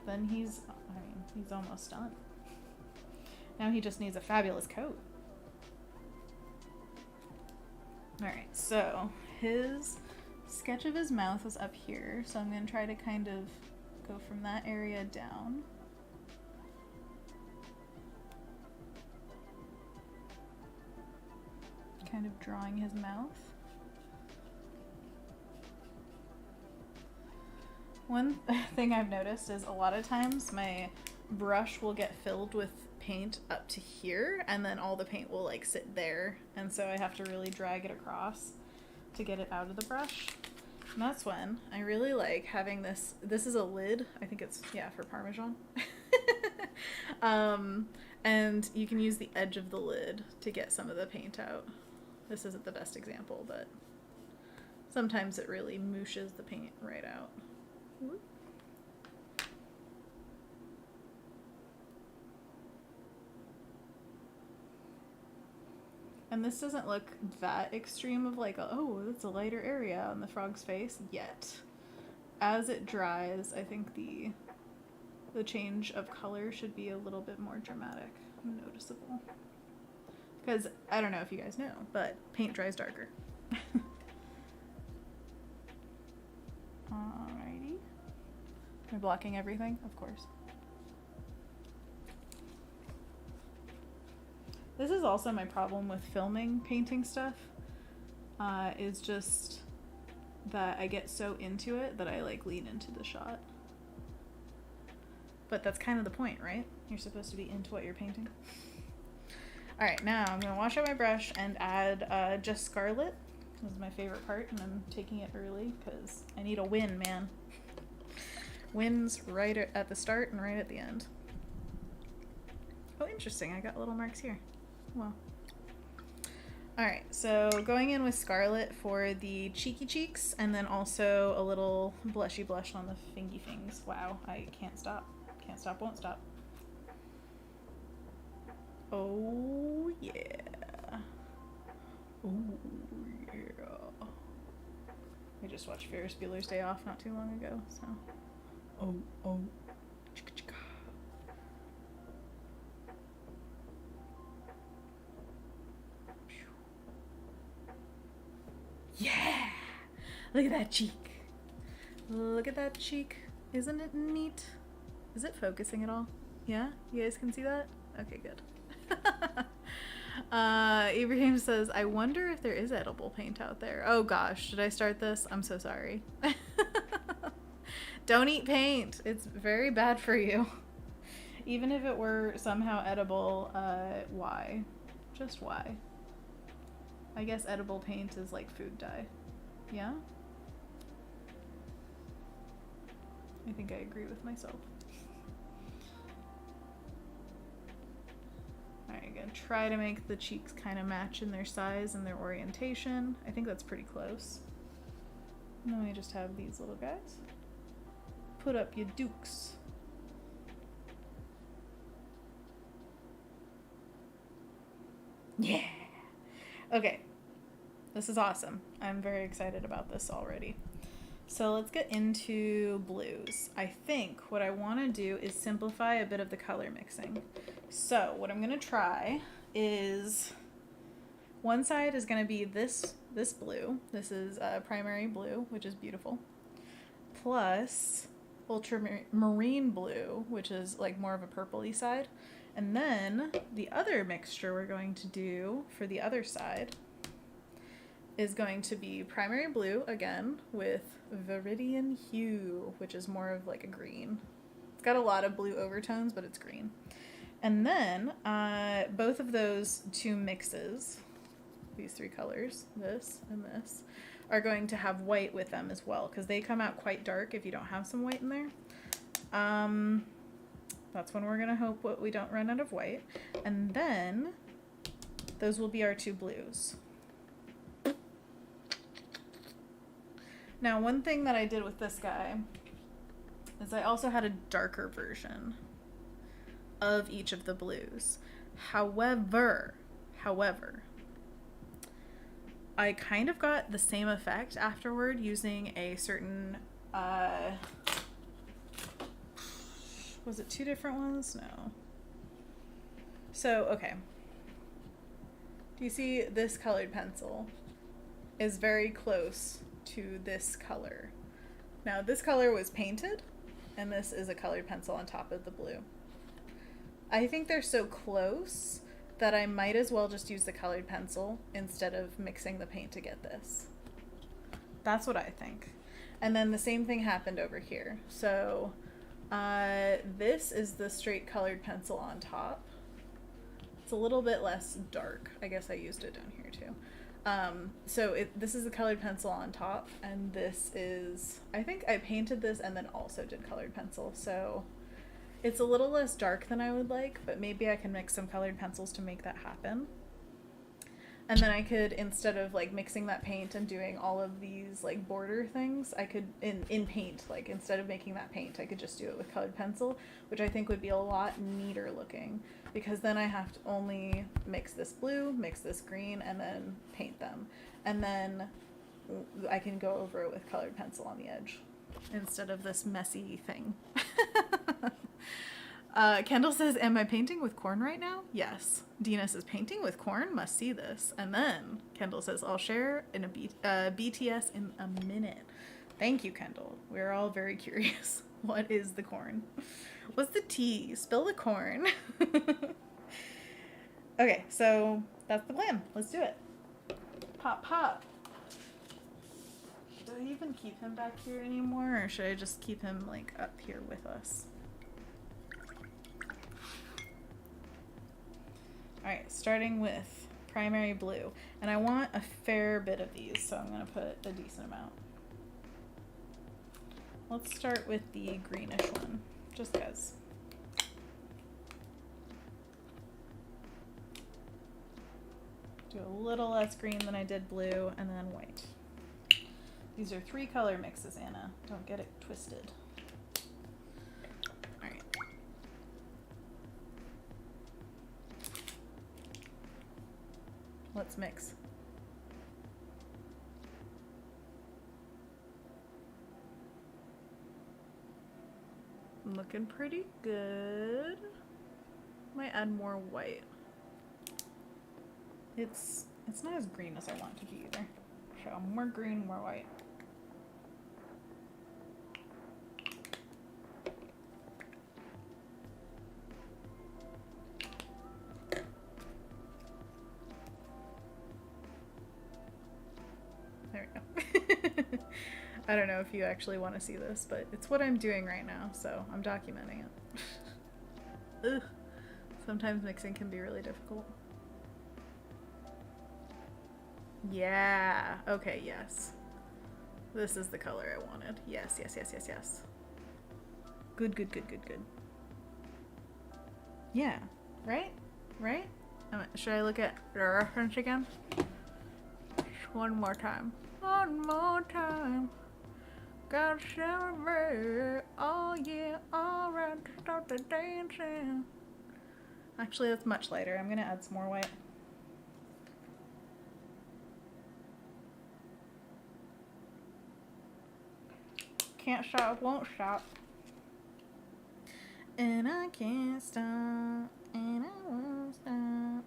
then he's almost done. Now he just needs a fabulous coat. Alright, so his sketch of his mouth was up here, so I'm going to try to kind of go from that area down. Kind of drawing his mouth. One thing I've noticed is a lot of times my brush will get filled with paint up to here and then all the paint will like sit there, and so I have to really drag it across to get it out of the brush. And that's when I really like having this is a lid, I think it's, yeah, for Parmesan. And you can use the edge of the lid to get some of the paint out. This isn't the best example, but sometimes it really mooshes the paint right out. Whoop. And this doesn't look that extreme of like, oh, that's a lighter area on the frog's face yet. As it dries, I think the change of color should be a little bit more dramatic and noticeable. Because, I don't know if you guys know, but paint dries darker. Alrighty. Am I blocking everything? Of course. This is also my problem with filming painting stuff, is just that I get so into it that I like lean into the shot. But that's kind of the point, right? You're supposed to be into what you're painting. Alright, now I'm going to wash out my brush and add just Scarlet. This is my favorite part, and I'm taking it early because I need a win, man. Wins right at the start and right at the end. Oh, interesting. I got little marks here. Well. Alright, so going in with Scarlet for the cheeky cheeks, and then also a little blushy blush on the fingy fings. Wow, I can't stop. Can't stop, won't stop. Oh yeah. Oh yeah. I just watched Ferris Bueller's Day Off not too long ago, so. Oh. Chicka chicka. Yeah! Look at that cheek. Look at that cheek. Isn't it neat? Is it focusing at all? Yeah? You guys can see that? Okay, good. Ibrahim says, I wonder if there is edible paint out there. Oh gosh, did I start this? I'm so sorry. Don't eat paint. It's very bad for you. Even if it were somehow edible, why? Just why? I guess edible paint is like food dye. Yeah? I think I agree with myself. Alright, I'm gonna try to make the cheeks kind of match in their size and their orientation. I think that's pretty close. And then we just have these little guys. Put up your dukes. Yeah! Okay, this is awesome. I'm very excited about this already. So let's get into blues. I think what I want to do is simplify a bit of the color mixing. So what I'm going to try is, one side is going to be this blue. This is primary blue, which is beautiful, plus ultramarine blue, which is like more of a purpley side. And then the other mixture we're going to do for the other side is going to be primary blue again with viridian hue, which is more of like a green. It's got a lot of blue overtones, but it's green. And then both of those two mixes, these three colors, this and this, are going to have white with them as well, because they come out quite dark if you don't have some white in there. That's when we're going to hope we don't run out of white. And then those will be our two blues. Now, one thing that I did with this guy is I also had a darker version of each of the blues. However, I kind of got the same effect afterward using a certain, was it two different ones? No. So, okay. Do you see this colored pencil is very close to this color. Now, this color was painted, and this is a colored pencil on top of the blue. I think they're so close that I might as well just use the colored pencil instead of mixing the paint to get this. That's what I think. And then the same thing happened over here. So this is the straight colored pencil on top. It's a little bit less dark. I guess I used it down here too. So this is the colored pencil on top, and this is, I think I painted this and then also did colored pencil. So it's a little less dark than I would like, but maybe I can mix some colored pencils to make that happen. And then I could, instead of like mixing that paint and doing all of these like border things, I could, in paint, like instead of making that paint, I could just do it with colored pencil, which I think would be a lot neater looking, because then I have to only mix this blue, mix this green, and then paint them. And then I can go over it with colored pencil on the edge instead of this messy thing. Kendall says, am I painting with corn right now? Yes. Dina says, painting with corn? Must see this. And then Kendall says, I'll share in a BTS in a minute. Thank you, Kendall. We're all very curious. What is the corn? What's the tea? Spill the corn. Okay, so that's the plan. Let's do it. Pop, pop. Do I even keep him back here anymore, or should I just keep him like up here with us? Alright, starting with primary blue. And I want a fair bit of these, so I'm going to put a decent amount. Let's start with the greenish one, just because. Do a little less green than I did blue, and then white. These are 3 color mixes, Anna. Don't get it twisted. All right. Let's mix. Looking pretty good. Might add more white. It's not as green as I want it to be either. So more green, more white. There we go. I don't know if you actually want to see this, but it's what I'm doing right now, so I'm documenting it. Ugh. Sometimes mixing can be really difficult. Yeah. Okay, yes. This is the color I wanted. Yes, yes, yes, yes, yes. Good, good, good, good, good. Yeah. Right? Right? Should I look at the reference again? One more time. One more time. Gotta celebrate. Oh yeah, alright, to start the dancing. Actually, that's much lighter. I'm gonna add some more white. Can't stop, won't stop. And I can't stop, and I won't stop.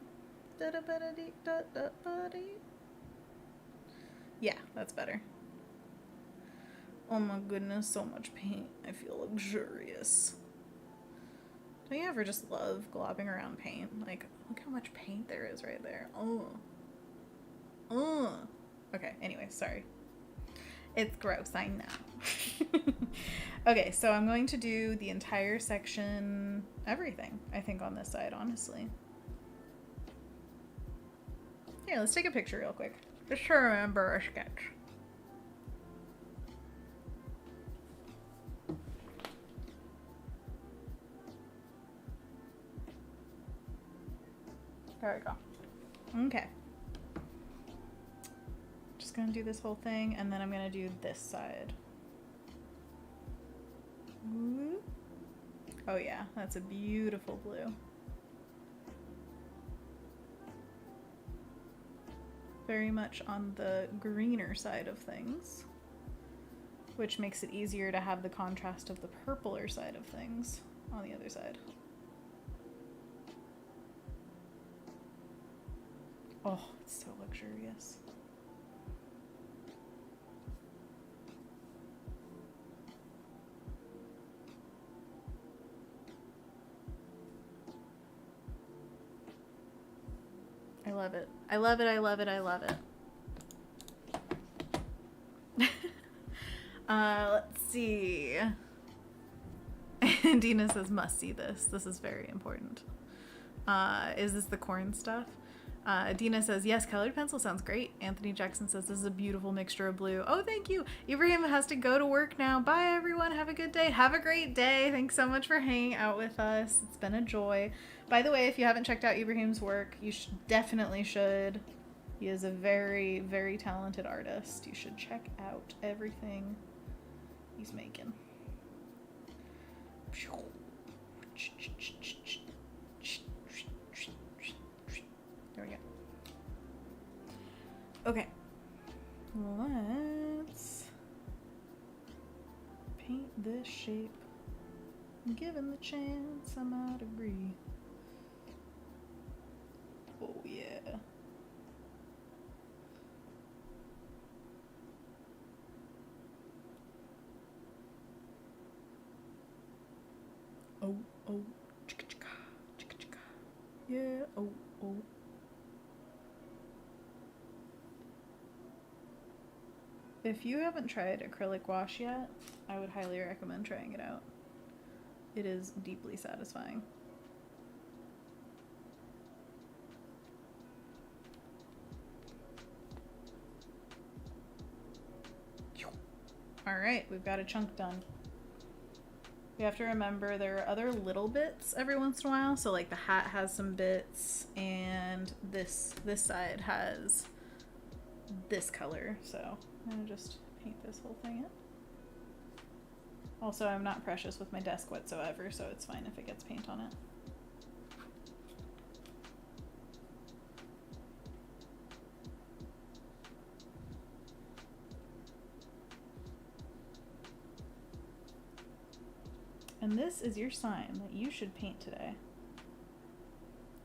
Yeah, that's better. Oh my goodness, so much paint. I feel luxurious. Don't you ever just love globbing around paint? Like, look how much paint there is right there. Oh. Okay, anyway, sorry. It's gross, I know. Okay, so I'm going to do the entire section, everything, I think, on this side, honestly. Here, let's take a picture real quick. Just to remember a sketch. There we go. Okay. Just gonna do this whole thing, and then I'm gonna do this side. Ooh. Oh yeah, that's a beautiful blue. Very much on the greener side of things, which makes it easier to have the contrast of the purpler side of things on the other side. Oh, it's so luxurious. I love it. I love it, I love it, I love it. Let's see. Dina says, must see this. This is very important. Is this the corn stuff? Dina says, yes, colored pencil sounds great. Anthony Jackson says, this is a beautiful mixture of blue. Oh, thank you. Ibrahim has to go to work now. Bye, everyone. Have a good day. Have a great day. Thanks so much for hanging out with us. It's been a joy. By the way, if you haven't checked out Ibrahim's work, you definitely should. He is a very, very talented artist. You should check out everything he's making. There we go. Okay. Let's paint this shape. Given the chance, I might agree. Oh yeah. Oh, oh, chicka chicka, chicka chicka. Yeah, oh, oh. If you haven't tried acrylic wash yet, I would highly recommend trying it out. It is deeply satisfying. All right, we've got a chunk done. You have to remember there are other little bits every once in a while. So like the hat has some bits, and this side has this color. So I'm gonna just paint this whole thing in. Also, I'm not precious with my desk whatsoever, so it's fine if it gets paint on it. And this is your sign that you should paint today.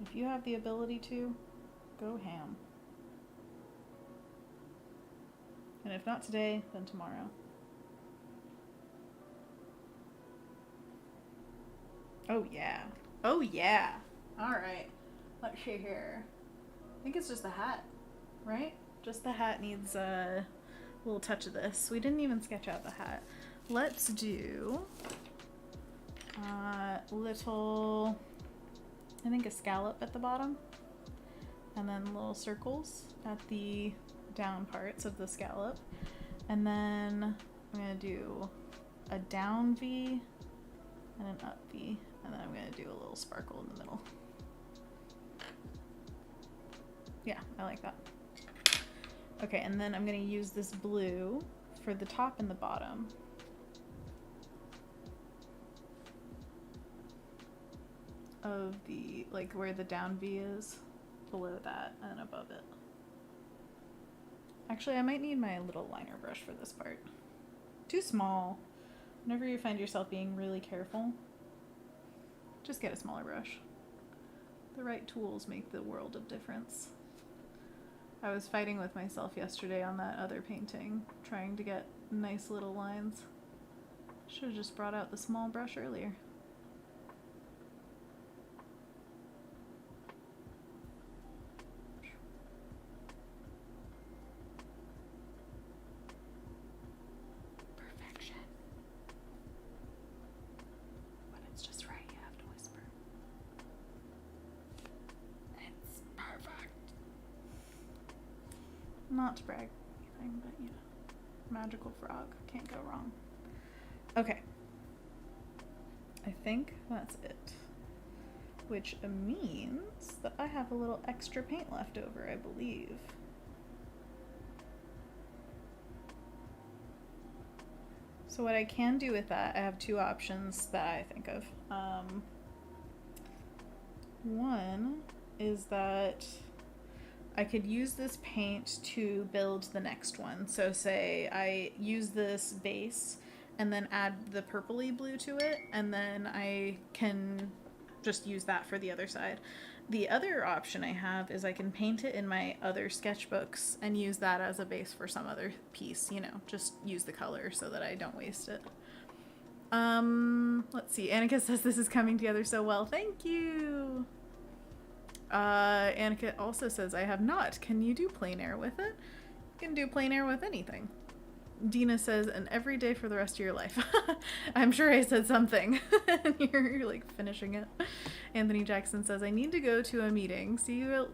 If you have the ability to, go ham. And if not today, then tomorrow. Oh yeah. Oh yeah. Alright. Let's see here. I think it's just the hat, right? Just the hat needs a little touch of this. We didn't even sketch out the hat. Let's do little, I think a scallop at the bottom, and then little circles at the down parts of the scallop, and then I'm gonna do a down V and an up V, and then I'm gonna do a little sparkle in the middle. Yeah, I like that. Okay, and then I'm gonna use this blue for the top and the bottom. Of the, like where the down V is, below that and above it. Actually, I might need my little liner brush for this part. Too small. Whenever you find yourself being really careful, just get a smaller brush. The right tools make the world of difference. I was fighting with myself yesterday on that other painting, trying to get nice little lines. Should have just brought out the small brush earlier. Not to brag or anything, but you know, magical frog, can't go wrong. Okay, I think that's it, which means that I have a little extra paint left over, I believe. So what I can do with that, I have two options that I think of. One is that I could use this paint to build the next one. So say I use this base and then add the purpley blue to it, and then I can just use that for the other side. The other option I have is I can paint it in my other sketchbooks and use that as a base for some other piece, you know, just use the color so that I don't waste it. Let's see. Annika says this is coming together so well. Thank you. Annika also says, I have not. Can you do plein air with it? You can do plein air with anything. Dina says, and every day for the rest of your life. I'm sure I said something. And you're like finishing it. Anthony Jackson says, I need to go to a meeting. See you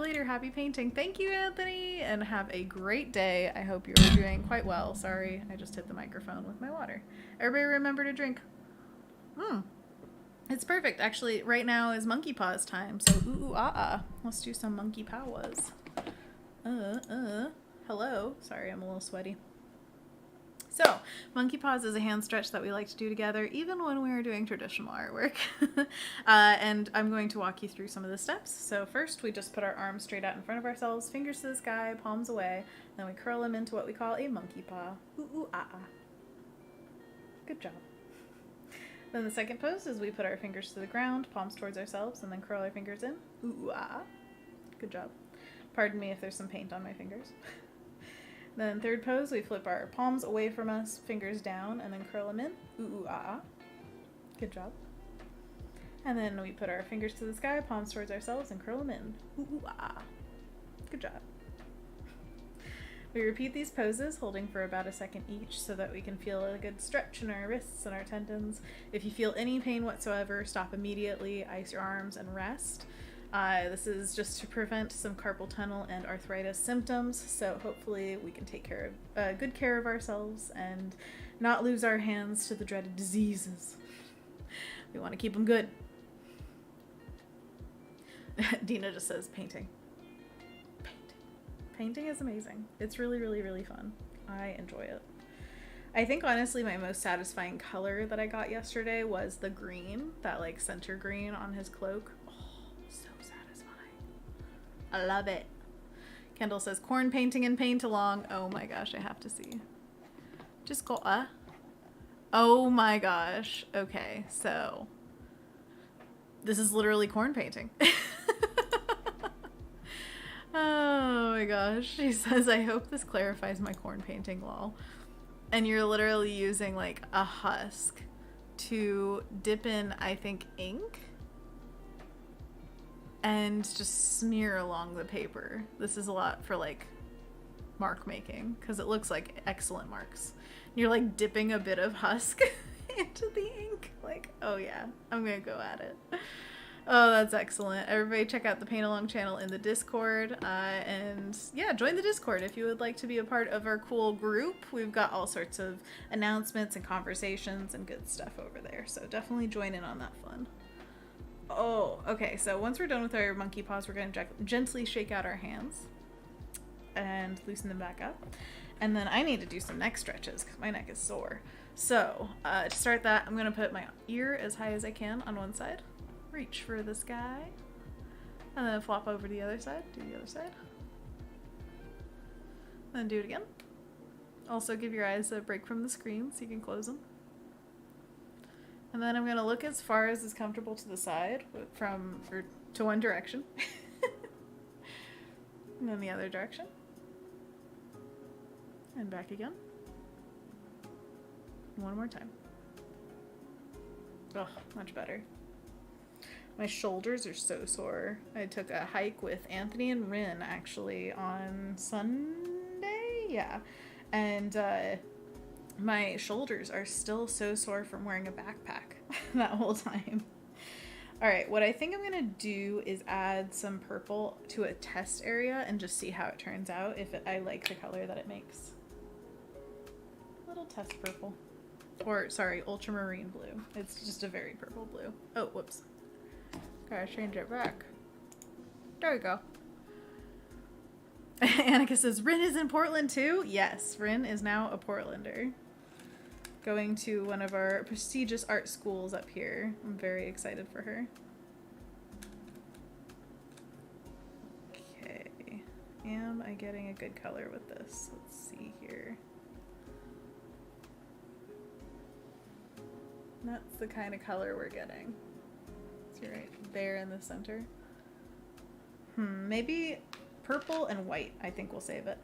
later. Happy painting. Thank you, Anthony, and have a great day. I hope you're doing quite well. Sorry, I just hit the microphone with my water. Everybody remember to drink. It's perfect. Actually, right now is monkey paws time. So, let's do some monkey paws. Hello. Sorry, I'm a little sweaty. So, monkey paws is a hand stretch that we like to do together, even when we are doing traditional artwork. And I'm going to walk you through some of the steps. So first, we just put our arms straight out in front of ourselves, fingers to the sky, palms away. Then we curl them into what we call a monkey paw. Good job. Then the second pose is we put our fingers to the ground, palms towards ourselves, and then curl our fingers in. Good job. Pardon me if there's some paint on my fingers. Then third pose, we flip our palms away from us, fingers down, and then curl them in. Good job. And then we put our fingers to the sky, palms towards ourselves, and curl them in. Good job. We repeat these poses, holding for about a second each so that we can feel a good stretch in our wrists and our tendons. If you feel any pain whatsoever, stop immediately, ice your arms, and rest. This is just to prevent some carpal tunnel and arthritis symptoms, so hopefully we can take good care of ourselves and not lose our hands to the dreaded diseases. We want to keep them good. Dina just says painting. Painting is amazing. It's really, really, really fun. I enjoy it. I think honestly my most satisfying color that I got yesterday was the green, that like center green on his cloak. Oh, so satisfying. I love it. Kendall says corn painting and paint along. Oh my gosh, I have to see. Just go, oh my gosh. Okay, so this is literally corn painting. Oh my gosh. She says, I hope this clarifies my corn painting, lol. And you're literally using like a husk to dip in, I think, ink and just smear along the paper. This is a lot for like mark making because it looks like excellent marks. You're like dipping a bit of husk into the ink. Like, oh yeah, I'm gonna go at it. Oh, that's excellent. Everybody check out the Paint Along channel in the Discord. And yeah, join the Discord if you would like to be a part of our cool group. We've got all sorts of announcements and conversations and good stuff over there. So definitely join in on that fun. Oh, okay. So once we're done with our monkey paws, we're going to gently shake out our hands and loosen them back up. And then I need to do some neck stretches because my neck is sore. So to start that, I'm going to put my ear as high as I can on one side. Reach for the sky, and then flop over to the other side, do the other side, then do it again. Also give your eyes a break from the screen so you can close them. And then I'm going to look as far as is comfortable to the side to one direction. And then the other direction. And back again. One more time. Oh, much better. My shoulders are so sore. I took a hike with Anthony and Rin actually on Sunday. Yeah. And my shoulders are still so sore from wearing a backpack that whole time. All right, what I think I'm going to do is add some purple to a test area and just see how it turns out, if I like the color that it makes. Little test purple. Or, sorry, ultramarine blue. It's just a very purple blue. Oh, whoops. Gotta change it back. There we go. Annika says, Rin is in Portland too? Yes, Rin is now a Portlander. Going to one of our prestigious art schools up here. I'm very excited for her. Okay. Am I getting a good color with this? Let's see here. That's the kind of color we're getting. Right there in the center. Maybe purple and white. I think we'll save it.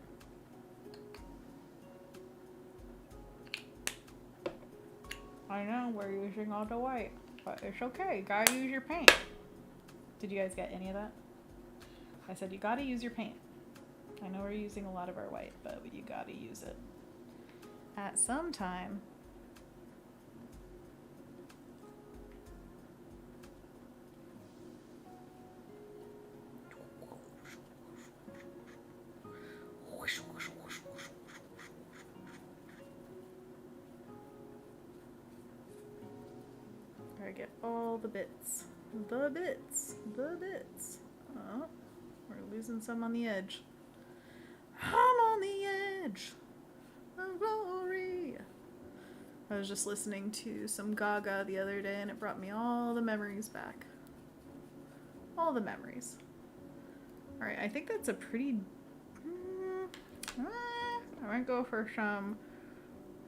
I know we're using all the white, but it's okay. You gotta use your paint. Did you guys get any of that? I said you gotta use your paint. I know we're using a lot of our white, but you gotta use it at some time. Get all the bits. The bits. Oh, we're losing some on the edge. I'm on the edge of glory. I was just listening to some Gaga the other day and it brought me all the memories back. All the memories. Alright, I think that's a pretty... I might go for some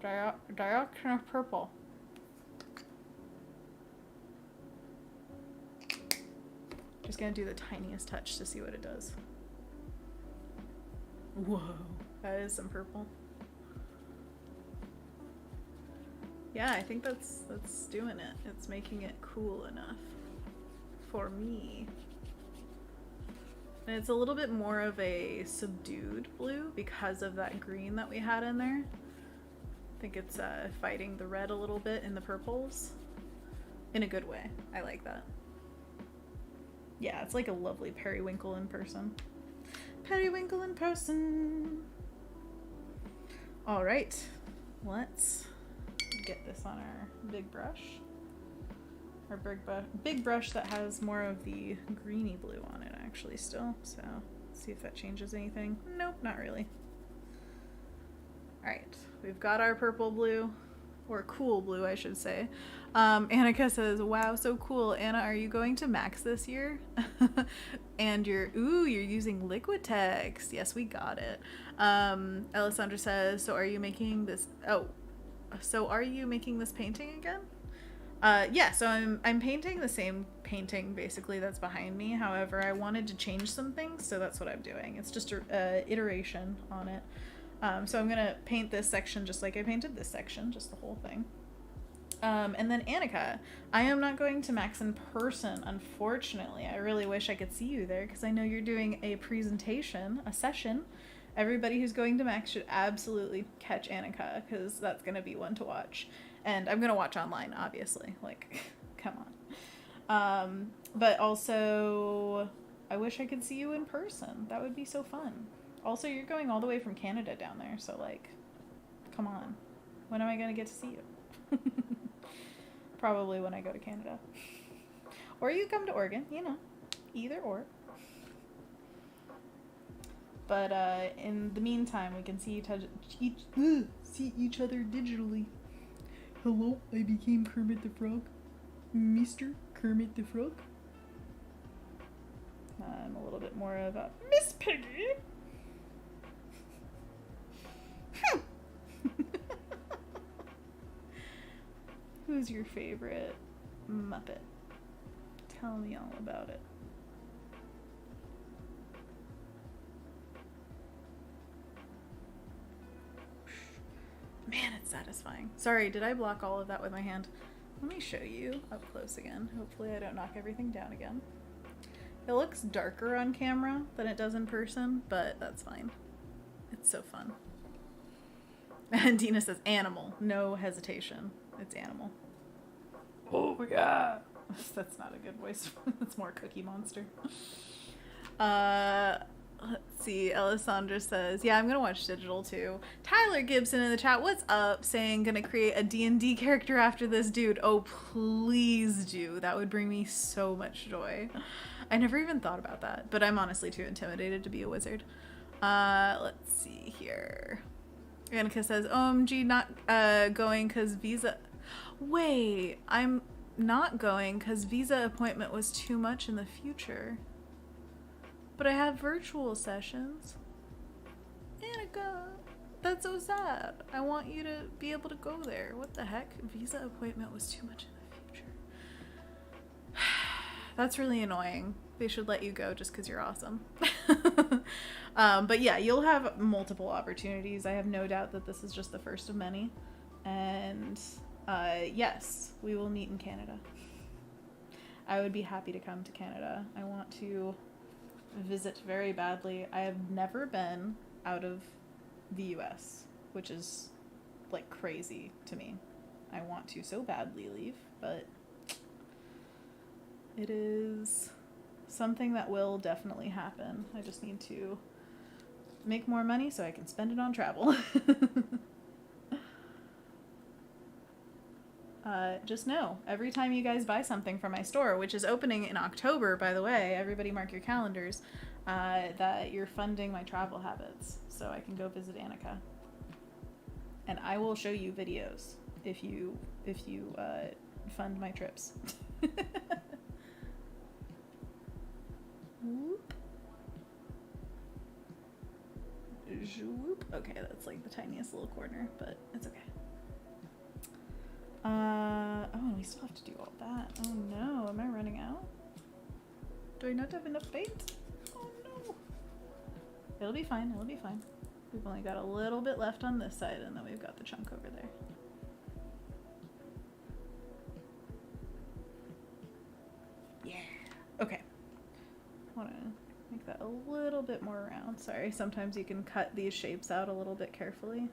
direction of purple. Just gonna do the tiniest touch to see what it does. Whoa, that is some purple. Yeah, I think that's doing it. It's making it cool enough for me. And it's a little bit more of a subdued blue because of that green that we had in there. I think it's fighting the red a little bit in the purples. In a good way. I like that. Yeah, it's like a lovely periwinkle in person. Periwinkle in person. All right, let's get this on our big brush our big brush that has more of the greeny blue on it actually still. So let's see if that changes anything. Nope, not really. All right, we've got our purple blue, or cool blue, I should say. Annika says, wow, so cool. Anna, are you going to Max this year? And you're using Liquitex. Yes, we got it. Alessandra says, so are you making this painting again? Yeah, so I'm painting the same painting basically that's behind me. However, I wanted to change some things, so that's what I'm doing. It's just a iteration on it. So I'm gonna paint this section just like I painted this section, just the whole thing. And then Annika, I am not going to Max in person, unfortunately. I really wish I could see you there because I know you're doing a presentation, a session. Everybody who's going to Max should absolutely catch Annika because that's going to be one to watch. And I'm going to watch online, obviously. Like, come on. But also, I wish I could see you in person. That would be so fun. Also, you're going all the way from Canada down there, so like, come on. When am I going to get to see you? Probably when I go to Canada. Or you come to Oregon, you know. Either or. But in the meantime, we can see each other digitally. Hello, I became Kermit the Frog. Mr. Kermit the Frog. I'm a little bit more of a Miss Piggy. Who's your favorite Muppet? Tell me all about it. Man, it's satisfying. Sorry, did I block all of that with my hand? Let me show you up close again. Hopefully I don't knock everything down again. It looks darker on camera than it does in person, but that's fine. It's so fun. And Dina says, animal. No hesitation. It's animal. Oh my god. That's not a good voice. That's more Cookie Monster. Let's see. Alessandra says, yeah, I'm gonna watch digital too. Tyler Gibson in the chat, what's up? Saying, gonna create a D&D character after this, dude. Oh, please do. That would bring me so much joy. I never even thought about that, but I'm honestly too intimidated to be a wizard. Let's see here. Annika says, OMG, not going because visa... Wait, I'm not going because visa appointment was too much in the future. But I have virtual sessions. Annika, that's so sad. I want you to be able to go there. What the heck? Visa appointment was too much in the future. That's really annoying. They should let you go just because you're awesome. But yeah, you'll have multiple opportunities. I have no doubt that this is just the first of many. And yes, we will meet in Canada. I would be happy to come to Canada. I want to visit very badly. I have never been out of the US, which is like crazy to me. I want to so badly leave, but it is something that will definitely happen. I just need to make more money so I can spend it on travel. Just know, every time you guys buy something from my store, which is opening in October, by the way, everybody mark your calendars, that you're funding my travel habits so I can go visit Annika. And I will show you videos if you fund my trips. Whoop. Whoop. Okay, that's like the tiniest little corner, but it's okay. Oh, we still have to do all that. Oh no, am I running out? Do I not have enough paint? Oh no. It'll be fine, it'll be fine. We've only got a little bit left on this side, and then we've got the chunk over there. Yeah. Okay. Want to make that a little bit more round. Sorry, sometimes you can cut these shapes out a little bit carefully.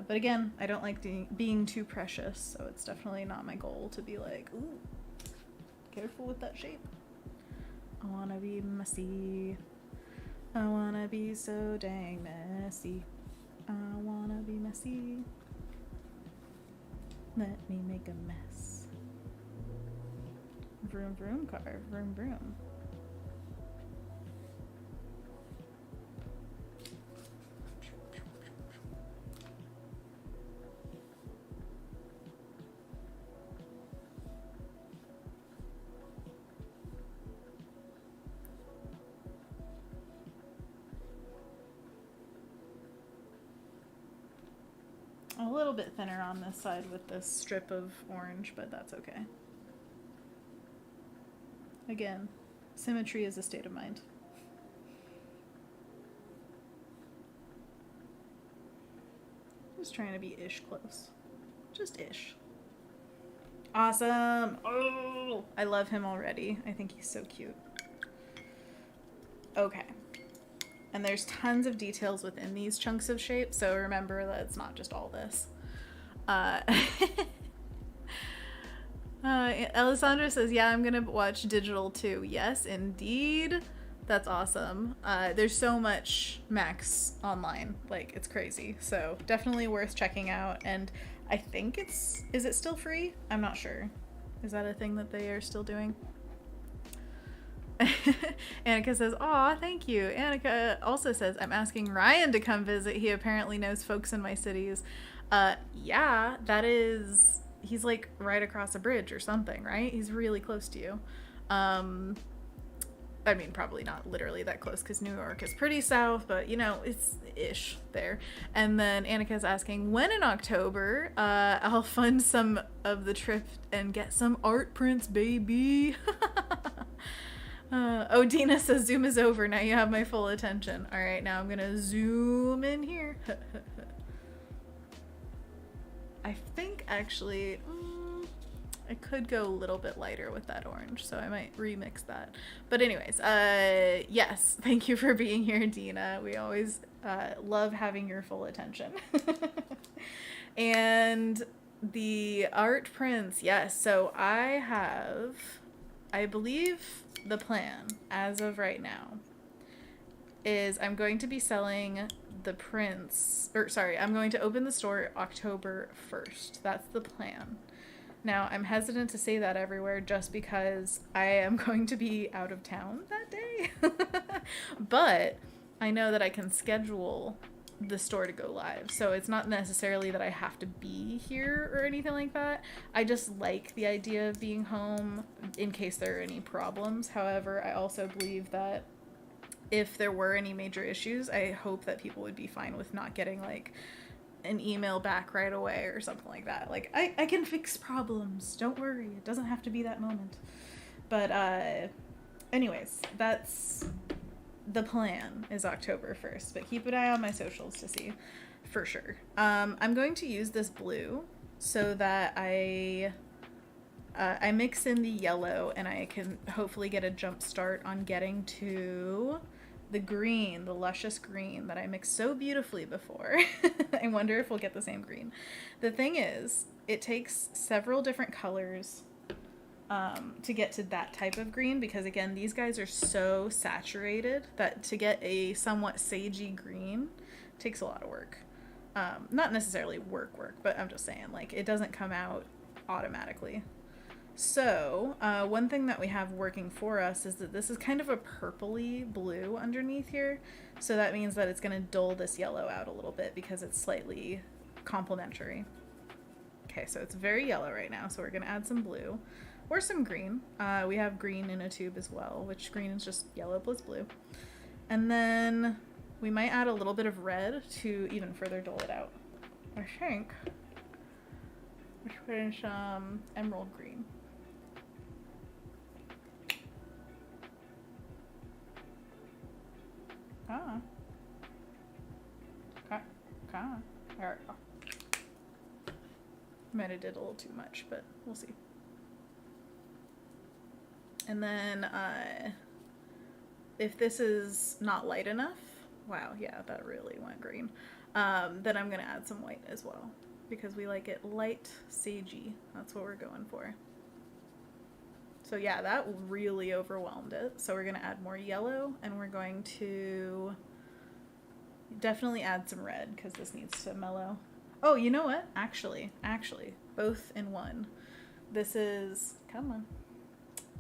But again, I don't like being too precious, so it's definitely not my goal to be like, ooh, careful with that shape. I wanna be messy. I wanna be so dang messy. I wanna be messy. Let me make a mess. vroom, vroom car. Vroom, vroom. A little bit thinner on this side with this strip of orange, but that's okay. Again, symmetry is a state of mind. Just trying to be ish close. Just ish. Awesome! Oh, I love him already. I think he's so cute. Okay. And there's tons of details within these chunks of shape, so remember that it's not just all this. Alessandra says, yeah, I'm gonna watch digital too. Yes, indeed. That's awesome. There's so much Max online. Like, it's crazy. So definitely worth checking out. And I think is it still free? I'm not sure. Is that a thing that they are still doing? Annika says, aw, thank you. Annika also says, I'm asking Ryan to come visit. He apparently knows folks in my cities. Yeah, he's like right across a bridge or something, right? He's really close to you. I mean, probably not literally that close because New York is pretty south, but you know, it's ish there. And then Annika's asking, when in October, I'll fund some of the trip and get some art prints, baby. Dina says, Zoom is over. Now you have my full attention. All right, now I'm going to zoom in here. I think actually, I could go a little bit lighter with that orange, so I might remix that. But anyways, yes, thank you for being here, Dina. We always love having your full attention. And the art prints, yes. So I believe the plan as of right now is I'm going to be selling the prints, I'm going to open the store October 1st. That's the plan. Now, I'm hesitant to say that everywhere just because I am going to be out of town that day. But I know that I can schedule the store to go live. So it's not necessarily that I have to be here or anything like that. I just like the idea of being home in case there are any problems. However, I also believe that if there were any major issues, I hope that people would be fine with not getting like an email back right away or something like that. Like, I can fix problems. Don't worry. It doesn't have to be that moment. But anyways, that's the plan, is October 1st. But keep an eye on my socials to see for sure. I'm going to use this blue so that I mix in the yellow and I can hopefully get a jump start on getting to the green, the luscious green that I mixed so beautifully before. I wonder if we'll get the same green. The thing is, it takes several different colors to get to that type of green, because again, these guys are so saturated that to get a somewhat sagey green takes a lot of work. Not necessarily work, but I'm just saying, like, it doesn't come out automatically. So, one thing that we have working for us is that this is kind of a purpley blue underneath here. So that means that it's going to dull this yellow out a little bit because it's slightly complementary. Okay, so it's very yellow right now, so we're going to add some blue or some green. We have green in a tube as well, which green is just yellow plus blue. And then we might add a little bit of red to even further dull it out. I think we should put in some emerald green. Ah. Okay. There we go. Might have did a little too much, but we'll see. And then, if this is not light enough, wow, yeah, that really went green, then I'm going to add some white as well, because we like it light, sagey. That's what we're going for. So yeah, that really overwhelmed it. So we're going to add more yellow, and we're going to definitely add some red, because this needs to mellow. Oh, you know what? Actually, both in one. This is, come on.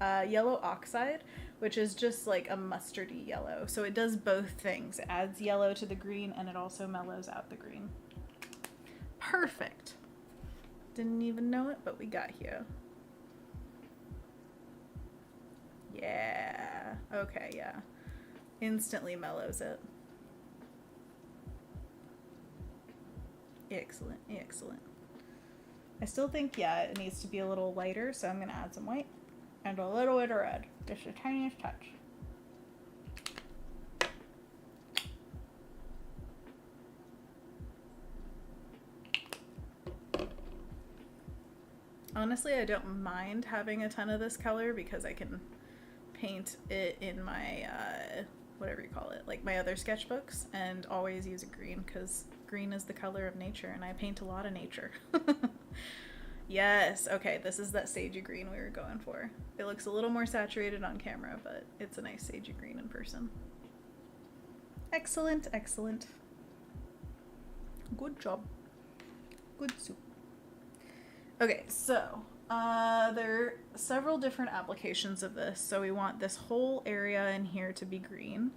yellow oxide, which is just like a mustardy yellow. So it does both things. It adds yellow to the green and it also mellows out the green. Perfect. Didn't even know it, but we got here. Yeah. Okay, yeah. Instantly mellows it. Excellent, excellent. I still think, yeah, it needs to be a little lighter, so I'm going to add some white and a little bit of red. Just the tiniest touch. Honestly, I don't mind having a ton of this color because I can paint it in my, whatever you call it, like my other sketchbooks, and always use a green because green is the color of nature and I paint a lot of nature. Yes, okay, this is that sagey green we were going for. It looks a little more saturated on camera, but it's a nice sagey green in person. Excellent, excellent. Good job. Good soup. Okay, so there are several different applications of this. So we want this whole area in here to be green,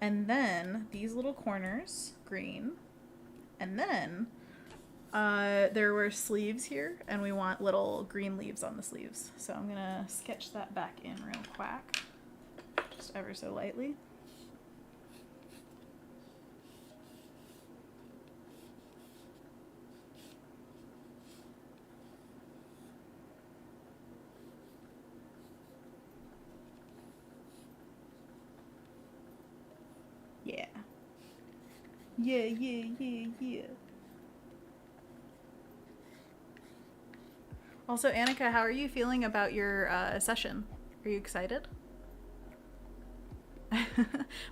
and then these little corners green, and then there were sleeves here, and we want little green leaves on the sleeves. So I'm gonna sketch that back in real quick, just ever so lightly. Yeah. Yeah, yeah, yeah, yeah. Also, Annika, how are you feeling about your session? Are you excited?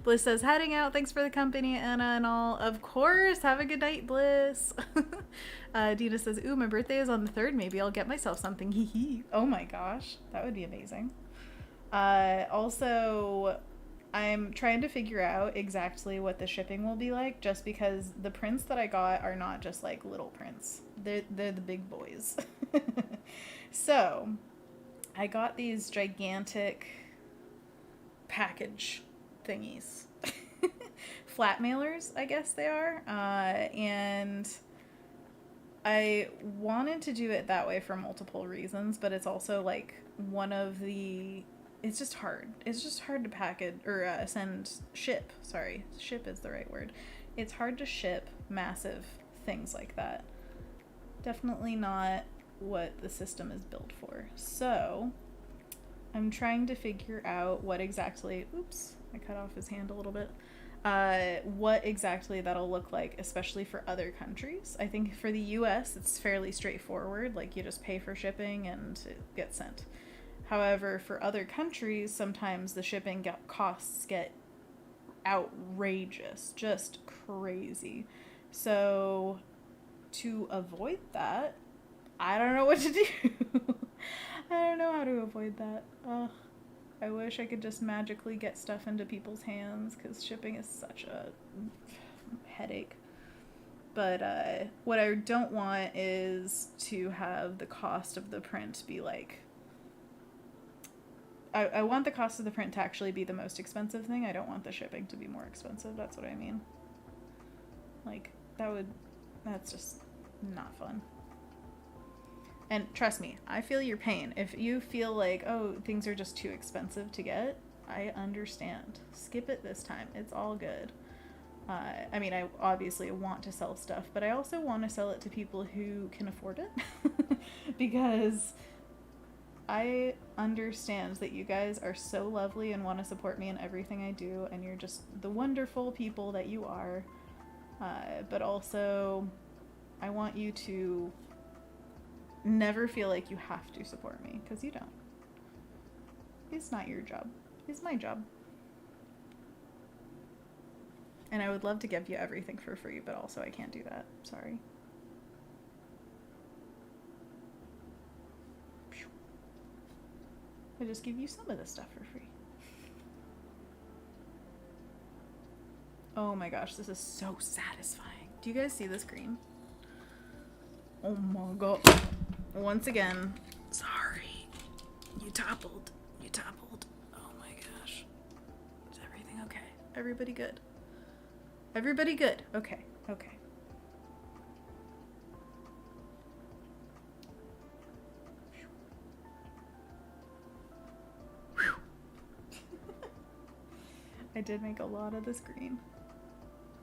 Bliss says, heading out. Thanks for the company, Anna, and all. Of course. Have a good night, Bliss. Dina says, ooh, my birthday is on the 3rd. Maybe I'll get myself something. Hee hee. Oh my gosh. That would be amazing. Also, I'm trying to figure out exactly what the shipping will be like, just because the prints that I got are not just like little prints. They're the big boys. So, I got these gigantic package thingies. Flat mailers, I guess they are. And I wanted to do it that way for multiple reasons, but it's also like one of the... It's just hard. It's just hard to package or ship. Sorry, ship is the right word. It's hard to ship massive things like that. Definitely not what the system is built for. So I'm trying to figure out what exactly, oops, I cut off his hand a little bit, what exactly that'll look like, especially for other countries. I think for the US, it's fairly straightforward. Like you just pay for shipping and it gets sent. However, for other countries, sometimes the shipping costs get outrageous, just crazy. So to avoid that, I don't know what to do. I don't know how to avoid that. I wish I could just magically get stuff into people's hands, because shipping is such a headache. But what I don't want is to have the cost of the print be like... I want the cost of the print to actually be the most expensive thing. I don't want the shipping to be more expensive. That's what I mean. Like, that's just not fun. And trust me, I feel your pain. If you feel like, oh, things are just too expensive to get, I understand. Skip it this time. It's all good. I mean, I obviously want to sell stuff, but I also want to sell it to people who can afford it. Because I understand that you guys are so lovely and want to support me in everything I do, and you're just the wonderful people that you are. But also, I want you to never feel like you have to support me, because you don't. It's not your job. It's my job. And I would love to give you everything for free, but also I can't do that. Sorry. I just give you some of the stuff for free. Oh my gosh, this is so satisfying. Do you guys see this green? Oh my god. Once again, sorry. You toppled. You toppled. Oh my gosh. Is everything okay? Everybody good? Everybody good? Okay. Okay. I did make a lot of this green,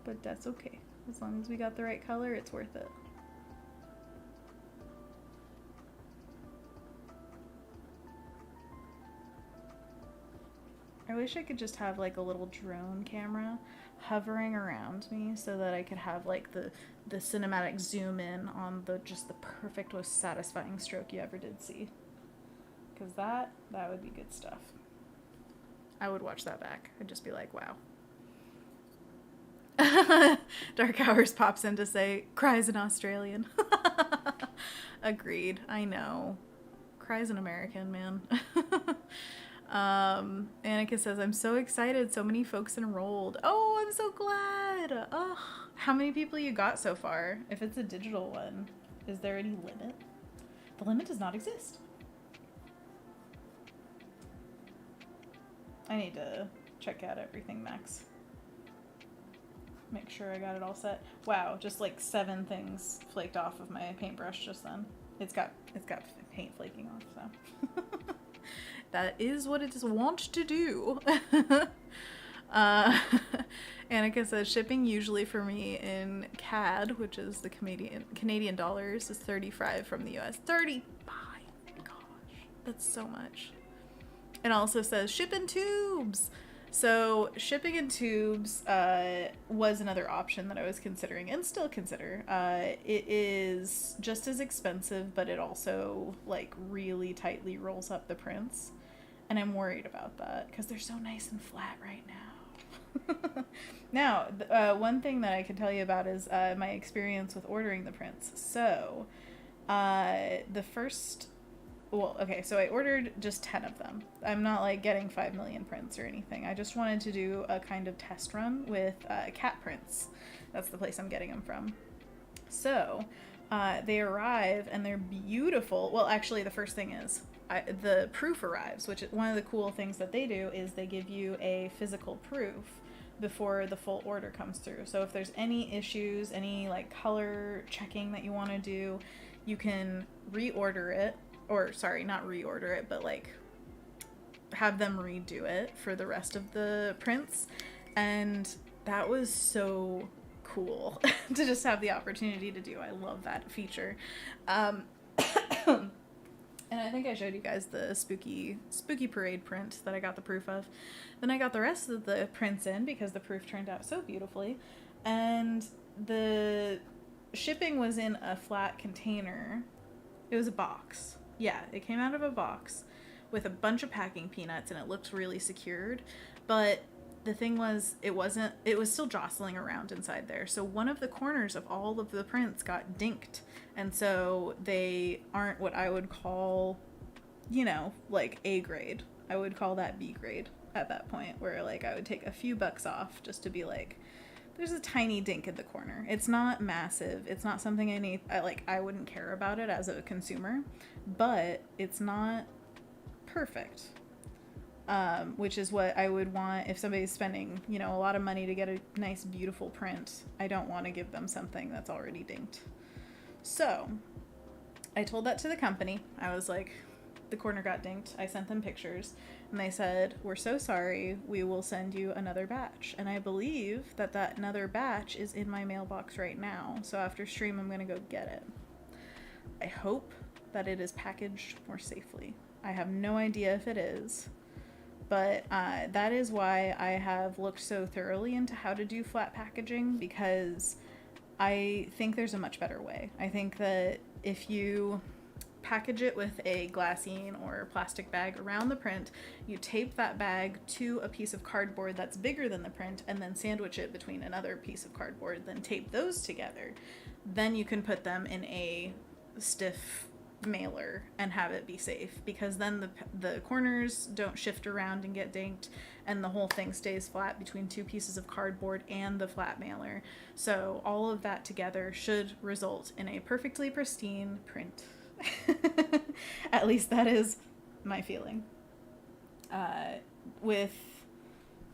but that's okay. As long as we got the right color, it's worth it. I wish I could just have like a little drone camera hovering around me so that I could have like the cinematic zoom in on the just the perfect, most satisfying stroke you ever did see. Because that would be good stuff. I would watch that back. I'd just be like, wow. Dark Hours pops in to say, cries in Australian. Agreed. I know. Cries in American, man. Annika says, I'm so excited. So many folks enrolled. Oh, I'm so glad. Oh, how many people you got so far? If it's a digital one, is there any limit? The limit does not exist. I need to check out everything, Max. Make sure I got it all set. Wow, just like 7 things flaked off of my paintbrush just then. It's got paint flaking off, so. That is what it is wont to do. Annika says, shipping usually for me in CAD, which is the Canadian dollars, is 35 from the US. 35! Gosh, that's so much. It also says ship in tubes. So shipping in tubes was another option that I was considering and still consider. It is just as expensive, but it also like really tightly rolls up the prints. And I'm worried about that because they're so nice and flat right now. Now, one thing that I can tell you about is my experience with ordering the prints. So the first... Well, okay, so I ordered just 10 of them. I'm not like getting 5 million prints or anything. I just wanted to do a kind of test run with cat prints. That's the place I'm getting them from. So they arrive and they're beautiful. Well, actually, the first thing is the proof arrives, which is one of the cool things that they do is they give you a physical proof before the full order comes through. So if there's any issues, any like color checking that you want to do, you can reorder it. Or, sorry, not reorder it, but, like, have them redo it for the rest of the prints. And that was so cool to just have the opportunity to do. I love that feature. And I think I showed you guys the spooky parade print that I got the proof of. Then I got the rest of the prints in because the proof turned out so beautifully. And the shipping was in a flat container. It was a box. Yeah, it came out of a box with a bunch of packing peanuts and it looked really secured. But the thing was, it was still jostling around inside there. So one of the corners of all of the prints got dinked. And so they aren't what I would call, you know, like A grade. I would call that B grade at that point, where like I would take a few bucks off just to be like, there's a tiny dink in the corner. It's not massive. It's not something I wouldn't care about it as a consumer, but it's not perfect. Which is what I would want if somebody's spending, you know, a lot of money to get a nice, beautiful print. I don't want to give them something that's already dinked. So I told that to the company. I was like, the corner got dinked. I sent them pictures and they said, we're so sorry, we will send you another batch. And I believe that another batch is in my mailbox right now. So after stream, I'm going to go get it. I hope that it is packaged more safely. I have no idea if it is, but that is why I have looked so thoroughly into how to do flat packaging, because I think there's a much better way. I think that if you package it with a glassine or plastic bag around the print, you tape that bag to a piece of cardboard that's bigger than the print, and then sandwich it between another piece of cardboard, then tape those together. Then you can put them in a stiff mailer and have it be safe, because then the corners don't shift around and get dinked, and the whole thing stays flat between 2 pieces of cardboard and the flat mailer. So all of that together should result in a perfectly pristine print. At least that is my feeling. With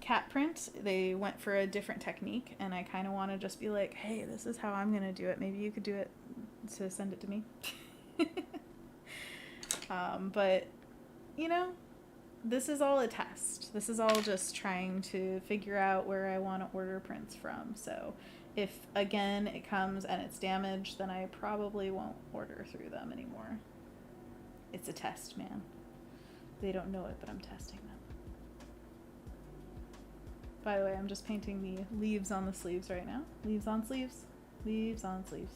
cat print, they went for a different technique, and I kind of want to just be like, hey, this is how I'm going to do it. Maybe you could do it to send it to me. But, you know, this is all a test. This is all just trying to figure out where I want to order prints from. So if, again, it comes and it's damaged, then I probably won't order through them anymore. It's a test, man. They don't know it, but I'm testing them. By the way, I'm just painting the leaves on the sleeves right now. Leaves on sleeves. Leaves on sleeves.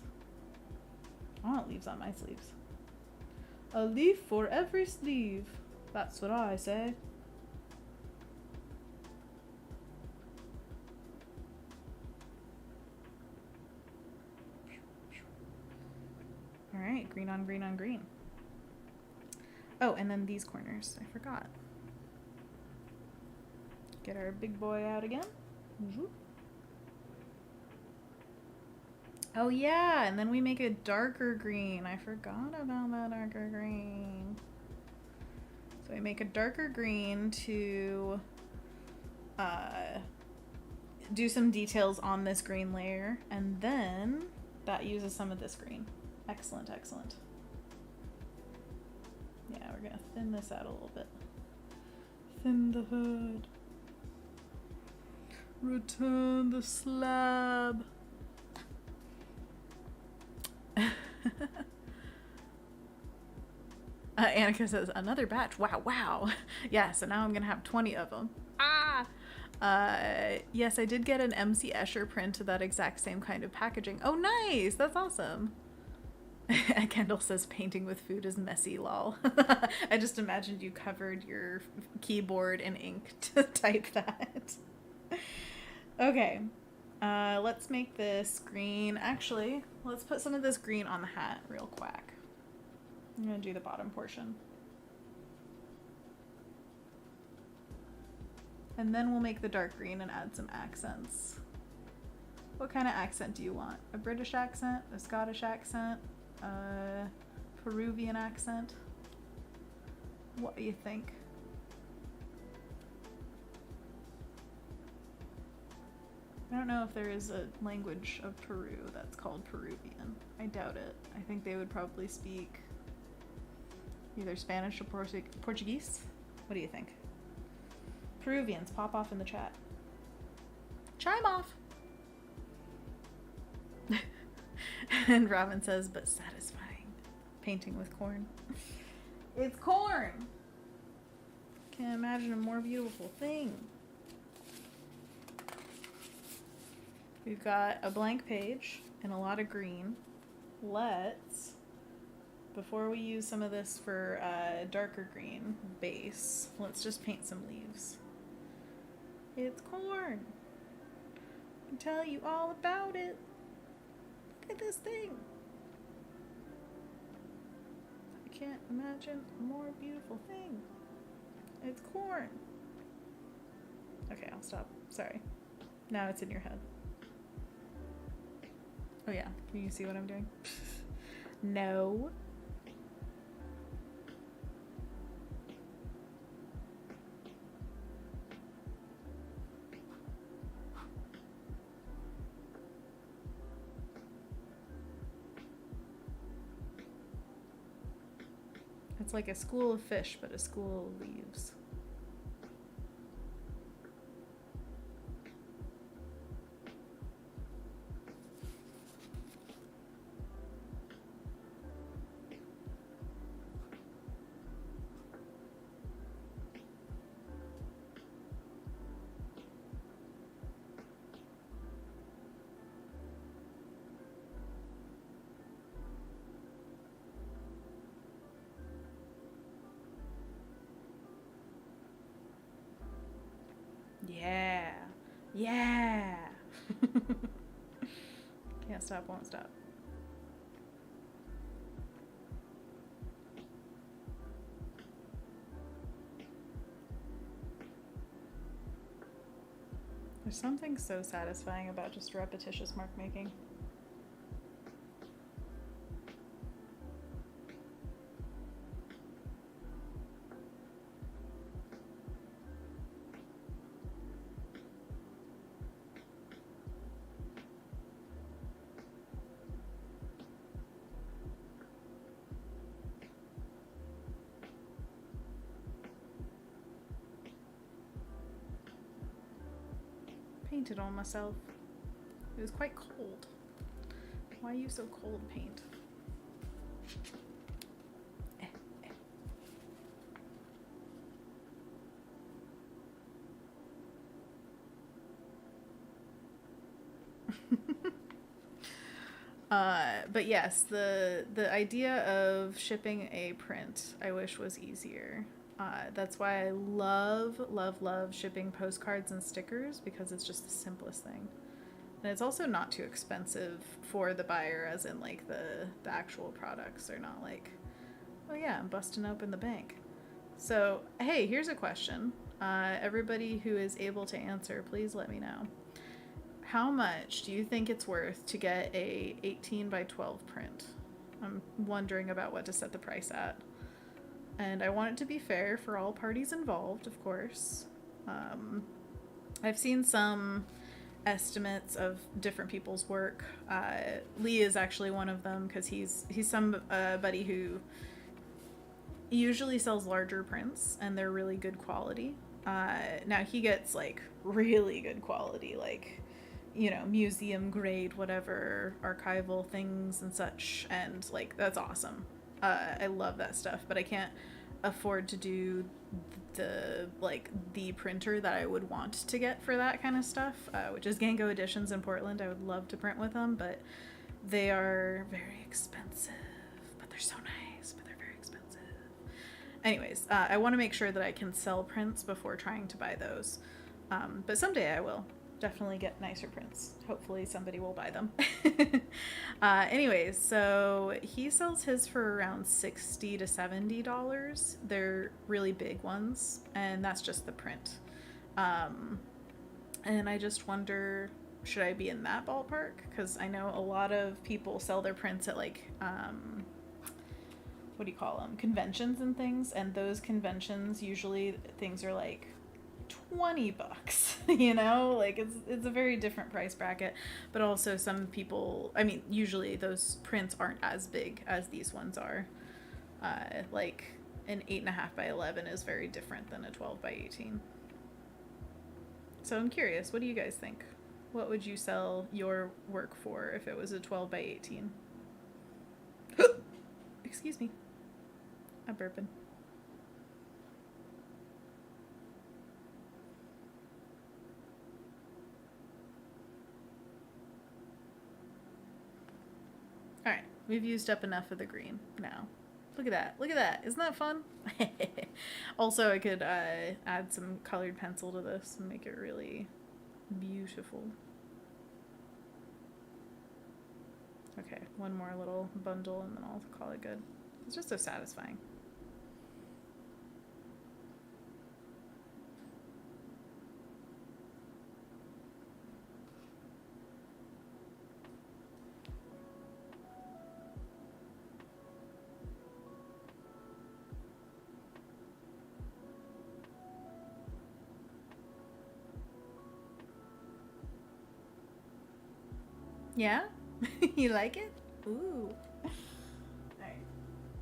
I want leaves on my sleeves. A leaf for every sleeve. That's what I say. Alright, green on green on green. Oh, and then these corners. I forgot. Get our big boy out again. Oh yeah, and then we make a darker green. I forgot about that darker green. So we make a darker green to do some details on this green layer, and then that uses some of this green. Excellent, excellent. Yeah, we're gonna thin this out a little bit. Thin the hood. Return the slab. Annika says, another batch. Wow, wow. Yeah, so now I'm going to have 20 of them. Ah! Yes, I did get an MC Escher print of that exact same kind of packaging. Oh, nice! That's awesome. Kendall says, painting with food is messy, lol. I just imagined you covered your keyboard in ink to type that. Okay. Let's make this green. Actually, let's put some of this green on the hat real quick. I'm going to do the bottom portion. And then we'll make the dark green and add some accents. What kind of accent do you want? A British accent? A Scottish accent? A Peruvian accent? What do you think? I don't know if there is a language of Peru that's called Peruvian. I doubt it. I think they would probably speak either Spanish or Portuguese. What do you think? Peruvians, pop off in the chat. Chime off! And Robin says, but satisfying. Painting with corn. It's corn! Can't imagine a more beautiful thing. We've got a blank page and a lot of green. Let's, before we use some of this for darker green base, let's just paint some leaves. It's corn. I can tell you all about it. Look at this thing. I can't imagine a more beautiful thing. It's corn. Okay, I'll stop. Sorry. Now it's in your head. Oh yeah, can you see what I'm doing? No. It's like a school of fish, but a school of leaves. Yeah. Yeah. Can't stop, won't stop. There's something so satisfying about just repetitious mark making. painted on myself. It was quite cold. Why are you so cold, paint? But yes, the idea of shipping a print I wish was easier. That's why I love shipping postcards and stickers, because it's just the simplest thing. And it's also not too expensive for the buyer, as in like the actual products are not like, oh yeah, I'm busting open the bank. So, hey, here's a question. Everybody who is able to answer, please let me know. How much do you think it's worth to get a 18 by 12 print? I'm wondering about what to set the price at. And I want it to be fair for all parties involved, of course. I've seen some estimates of different people's work. Lee is actually one of them, because he's somebody who usually sells larger prints, and they're really good quality. Now he gets like really good quality, like, you know, museum grade, whatever, archival things and such, and like that's awesome. I love that stuff, but I can't afford to do the printer that I would want to get for that kind of stuff, which is Gango Editions in Portland. I would love to print with them, but they are very expensive. But they're so nice, but they're very expensive. Anyways, I want to make sure that I can sell prints before trying to buy those. But someday I will definitely get nicer prints. Hopefully somebody will buy them. Anyways, so he sells his for around $60 to $70. They're really big ones, and that's just the print. And I just wonder, should I be in that ballpark? Because I know a lot of people sell their prints at like, what do you call them? Conventions and things. And those conventions, usually things are like $20, you know, like it's a very different price bracket. But also some people, I mean, usually those prints aren't as big as these ones are. Like an 8.5 by 11 is very different than a 12 by 18. So I'm curious, what do you guys think? What would you sell your work for if it was a 12 by 18? Excuse me, I'm burping. Alright, we've used up enough of the green now. Look at that. Look at that. Isn't that fun? Also, I could add some colored pencil to this and make it really beautiful. Okay, one more little bundle and then I'll call it good. It's just so satisfying. Yeah? You like it? Ooh. Alright.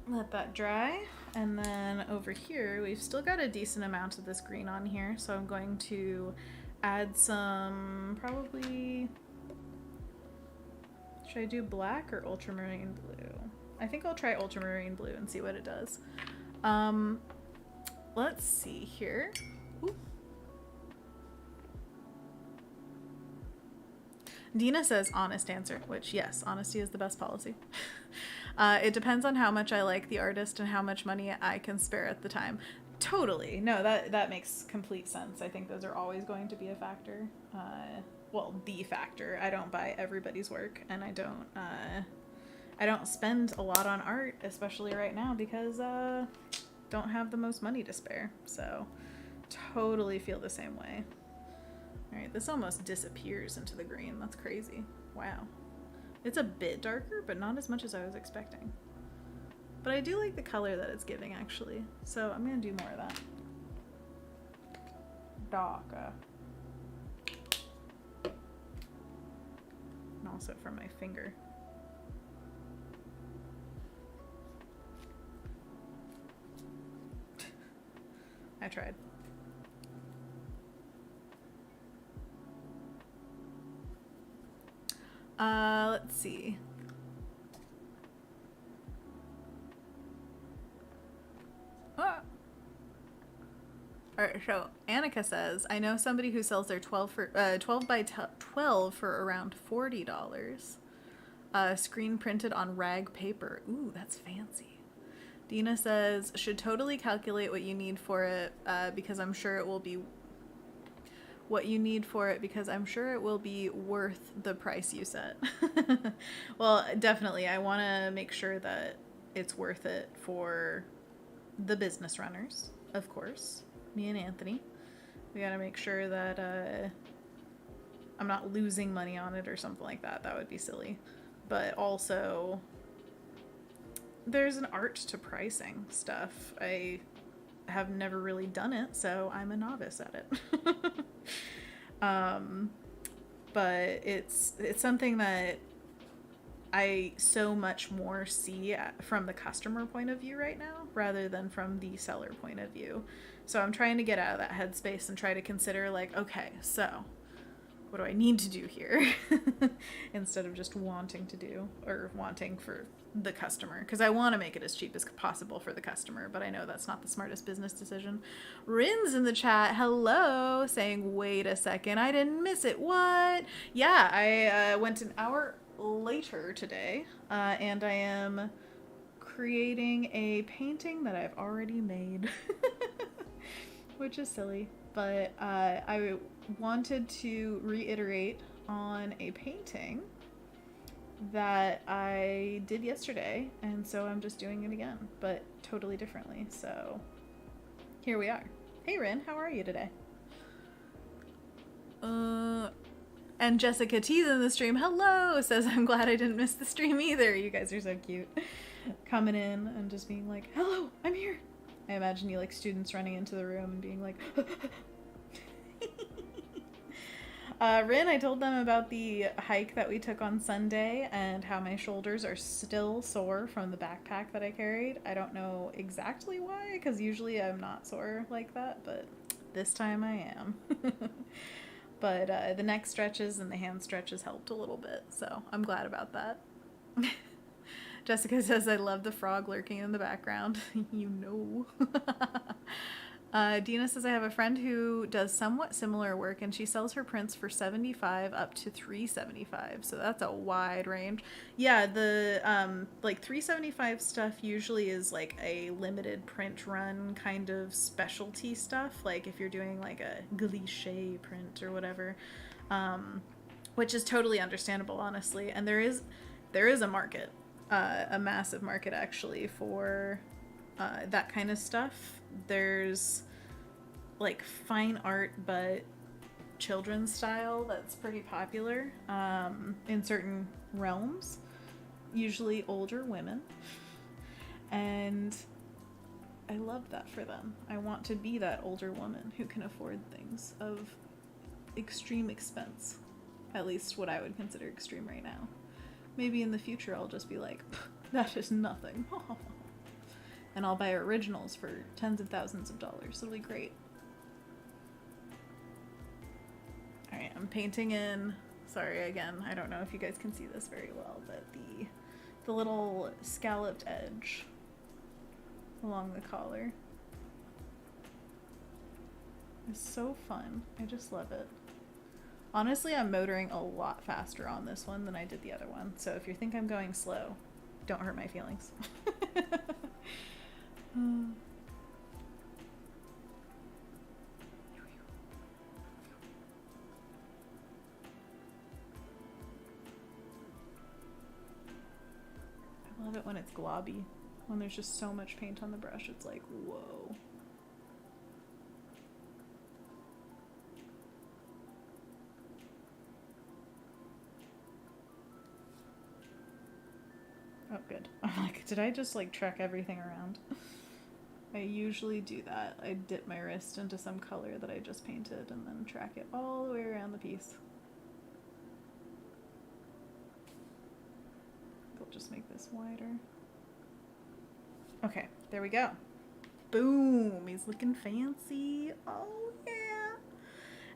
Let that dry. And then over here, we've still got a decent amount of this green on here. So I'm going to add some, probably, should I do black or ultramarine blue? I think I'll try ultramarine blue and see what it does. Let's see here. Ooh. Dina says honest answer, which yes, honesty is the best policy. It depends on how much I like the artist and how much money I can spare at the time. Totally. No, that makes complete sense. I think those are always going to be a factor. Well, the factor. I don't buy everybody's work, and I don't spend a lot on art, especially right now, because don't have the most money to spare. So totally feel the same way. Alright, this almost disappears into the green. That's crazy. Wow. It's a bit darker, but not as much as I was expecting. But I do like the color that it's giving, actually. So I'm going to do more of that. Darker. And also from my finger. I tried. Let's see. Ah. All right, so Annika says, I know somebody who sells their 12 by 12 for around $40. Screen printed on rag paper. Ooh, that's fancy. Dina says, should totally calculate what you need for it because I'm sure it will be worth the price you set. Well, definitely. I want to make sure that it's worth it for the business runners, of course. Me and Anthony. We got to make sure that I'm not losing money on it or something like that. That would be silly. But also, there's an art to pricing stuff. I have never really done it, so I'm a novice at it. But it's something that I so much more see from the customer point of view right now rather than from the seller point of view. So I'm trying to get out of that headspace and try to consider like, okay, so what do I need to do here? Instead of just wanting for the customer, because I want to make it as cheap as possible for the customer, but I know that's not the smartest business decision. Rin's in the chat, hello, saying, wait a second, I didn't miss it. What? Yeah, I went an hour later today, and I am creating a painting that I've already made, which is silly, but I wanted to reiterate on a painting that I did yesterday, and so I'm just doing it again, but totally differently. So here we are. Hey Rin, how are you today? And Jessica T's in the stream, hello, says, I'm glad I didn't miss the stream either. You guys are so cute. Coming in and just being like, hello, I'm here. I imagine you like students running into the room and being like, Rin, I told them about the hike that we took on Sunday and how my shoulders are still sore from the backpack that I carried. I don't know exactly why, because usually I'm not sore like that, but this time I am. But the neck stretches and the hand stretches helped a little bit, so I'm glad about that. Jessica says, I love the frog lurking in the background. You know. Dina says, I have a friend who does somewhat similar work, and she sells her prints for $75 up to $375, so that's a wide range. Yeah, the like $375 stuff usually is like a limited print run kind of specialty stuff, like if you're doing like a glissé print or whatever, which is totally understandable, honestly. And there is a market, a massive market actually for that kind of stuff. There's like fine art but children's style that's pretty popular in certain realms, usually older women, and I love that for them. I want to be that older woman who can afford things of extreme expense, at least what I would consider extreme right now. Maybe in the future I'll just be like, that is nothing. And I'll buy originals for tens of thousands of dollars. It'll be great. Alright, I'm painting in, sorry again, I don't know if you guys can see this very well, but the little scalloped edge along the collar is so fun. I just love it. Honestly, I'm motoring a lot faster on this one than I did the other one, so if you think I'm going slow, don't hurt my feelings. I love it when it's globby. When there's just so much paint on the brush, it's like, whoa. Oh, good. I'm like, did I just like track everything around? I usually do that. I dip my wrist into some color that I just painted and then track it all the way around the piece. I'll just make this wider. Okay, there we go. Boom! He's looking fancy. Oh, yeah.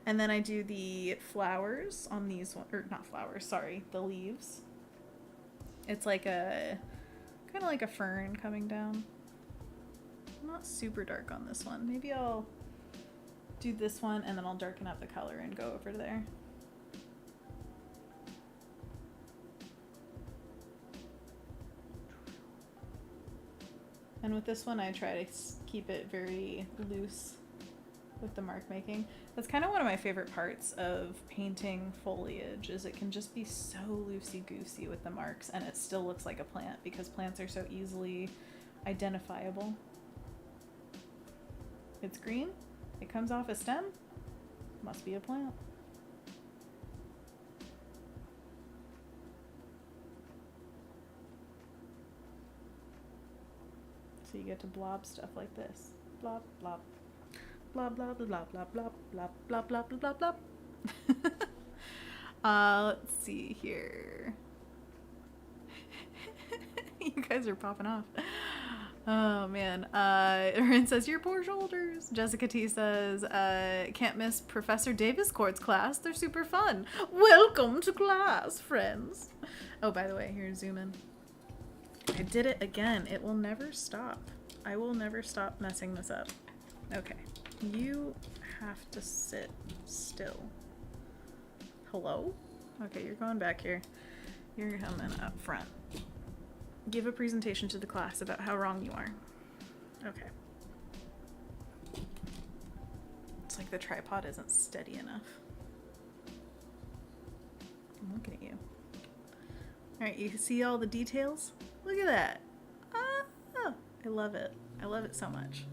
And then I do the flowers on these one, or not flowers, sorry, the leaves. It's like a, kind of like a fern coming down. Not super dark on this one. Maybe I'll do this one and then I'll darken up the color and go over there. And with this one, I try to keep it very loose with the mark making. That's kind of one of my favorite parts of painting foliage, is it can just be so loosey-goosey with the marks and it still looks like a plant because plants are so easily identifiable. It's green, it comes off a stem, must be a plant. So you get to blob stuff like this. Blob, blob. Blob, blob, blob, blob, blob, blob, blob, blob, blob, blob, blob. Let's see here. You guys are popping off. Oh, man. Rin says, your poor shoulders. Jessica T says, can't miss Professor Davis Court's class. They're super fun. Welcome to class, friends. Oh, by the way, here, zoom in. I did it again. It will never stop. I will never stop messing this up. Okay. You have to sit still. Hello? Okay, you're going back here. You're coming up front. Give a presentation to the class about how wrong you are. Okay. It's like the tripod isn't steady enough. I'm looking at you. Alright, you see all the details? Look at that. Oh, I love it. I love it so much.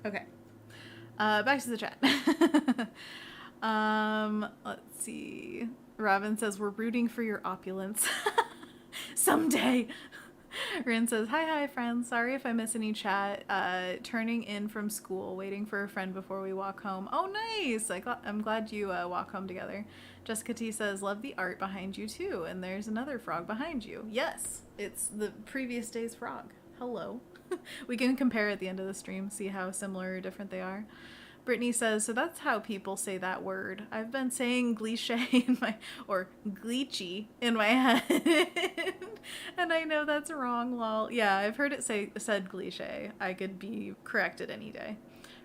Okay. Back to the chat. Let's see. Robin says, we're rooting for your opulence. Someday. Rin says, hi friends. Sorry if I miss any chat. Turning in from school, waiting for a friend before we walk home. Oh, nice. I'm glad you walk home together. Jessica T says, love the art behind you too. And there's another frog behind you. Yes, it's the previous day's frog. Hello. We can compare at the end of the stream, see how similar or different they are. Brittany says, so that's how people say that word. I've been saying gliche or gleechy in my head. And I know that's wrong, lol. Yeah, I've heard it said gliche. I could be corrected any day.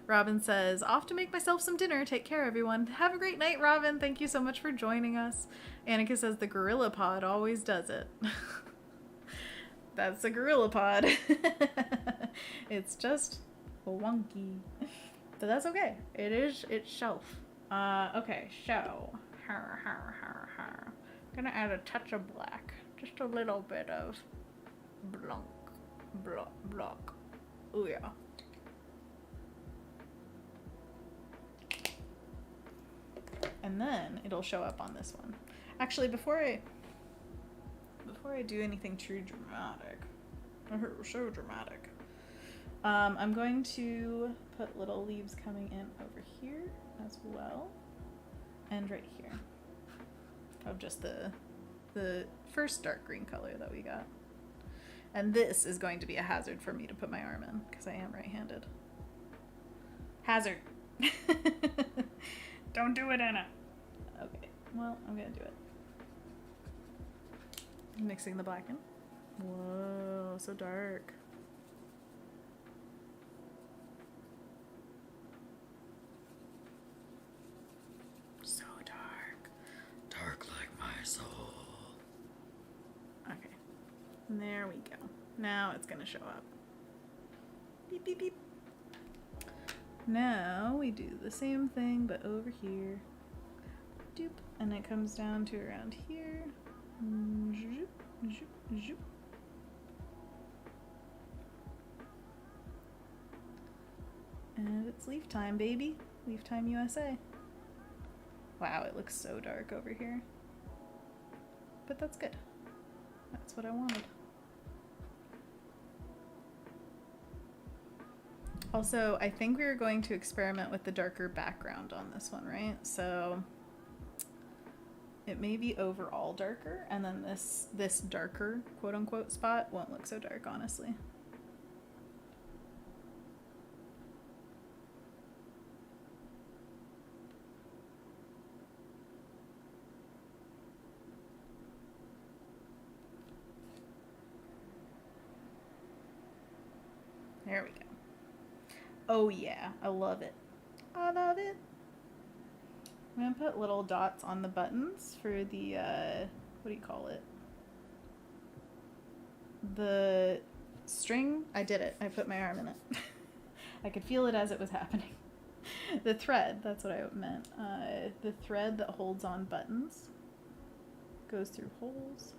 Robin says, off to make myself some dinner. Take care, everyone. Have a great night, Robin. Thank you so much for joining us. Annika says, the gorilla pod always does it. That's a gorilla pod. It's just wonky. But that's okay. It's shelf. Okay, so gonna add a touch of black. Just a little bit of block. Oh yeah. And then it'll show up on this one. Actually, before I do anything too dramatic, so dramatic, I'm going to put little leaves coming in over here as well, and right here, of just the first dark green color that we got. And this is going to be a hazard for me to put my arm in, because I am right-handed. Hazard. Don't do it, Anna. Okay, well, I'm gonna do it. Mixing the black in. Whoa, so dark. So dark. Dark like my soul. Okay. There we go. Now it's gonna show up. Beep, beep, beep. Now we do the same thing, but over here. Doop. And it comes down to around here. Zoop, zoop, zoop. And it's leaf time, baby. Leaf time USA. Wow, it looks so dark over here. But that's good. That's what I wanted. Also, I think we were going to experiment with the darker background on this one, right? So it may be overall darker, and then this darker, quote-unquote, spot won't look so dark, honestly. There we go. Oh yeah, I love it. I love it. I'm gonna put little dots on the buttons for the, what do you call it? The string. I did it. I put my arm in it. I could feel it as it was happening. The thread, that's what I meant. The thread that holds on buttons goes through holes.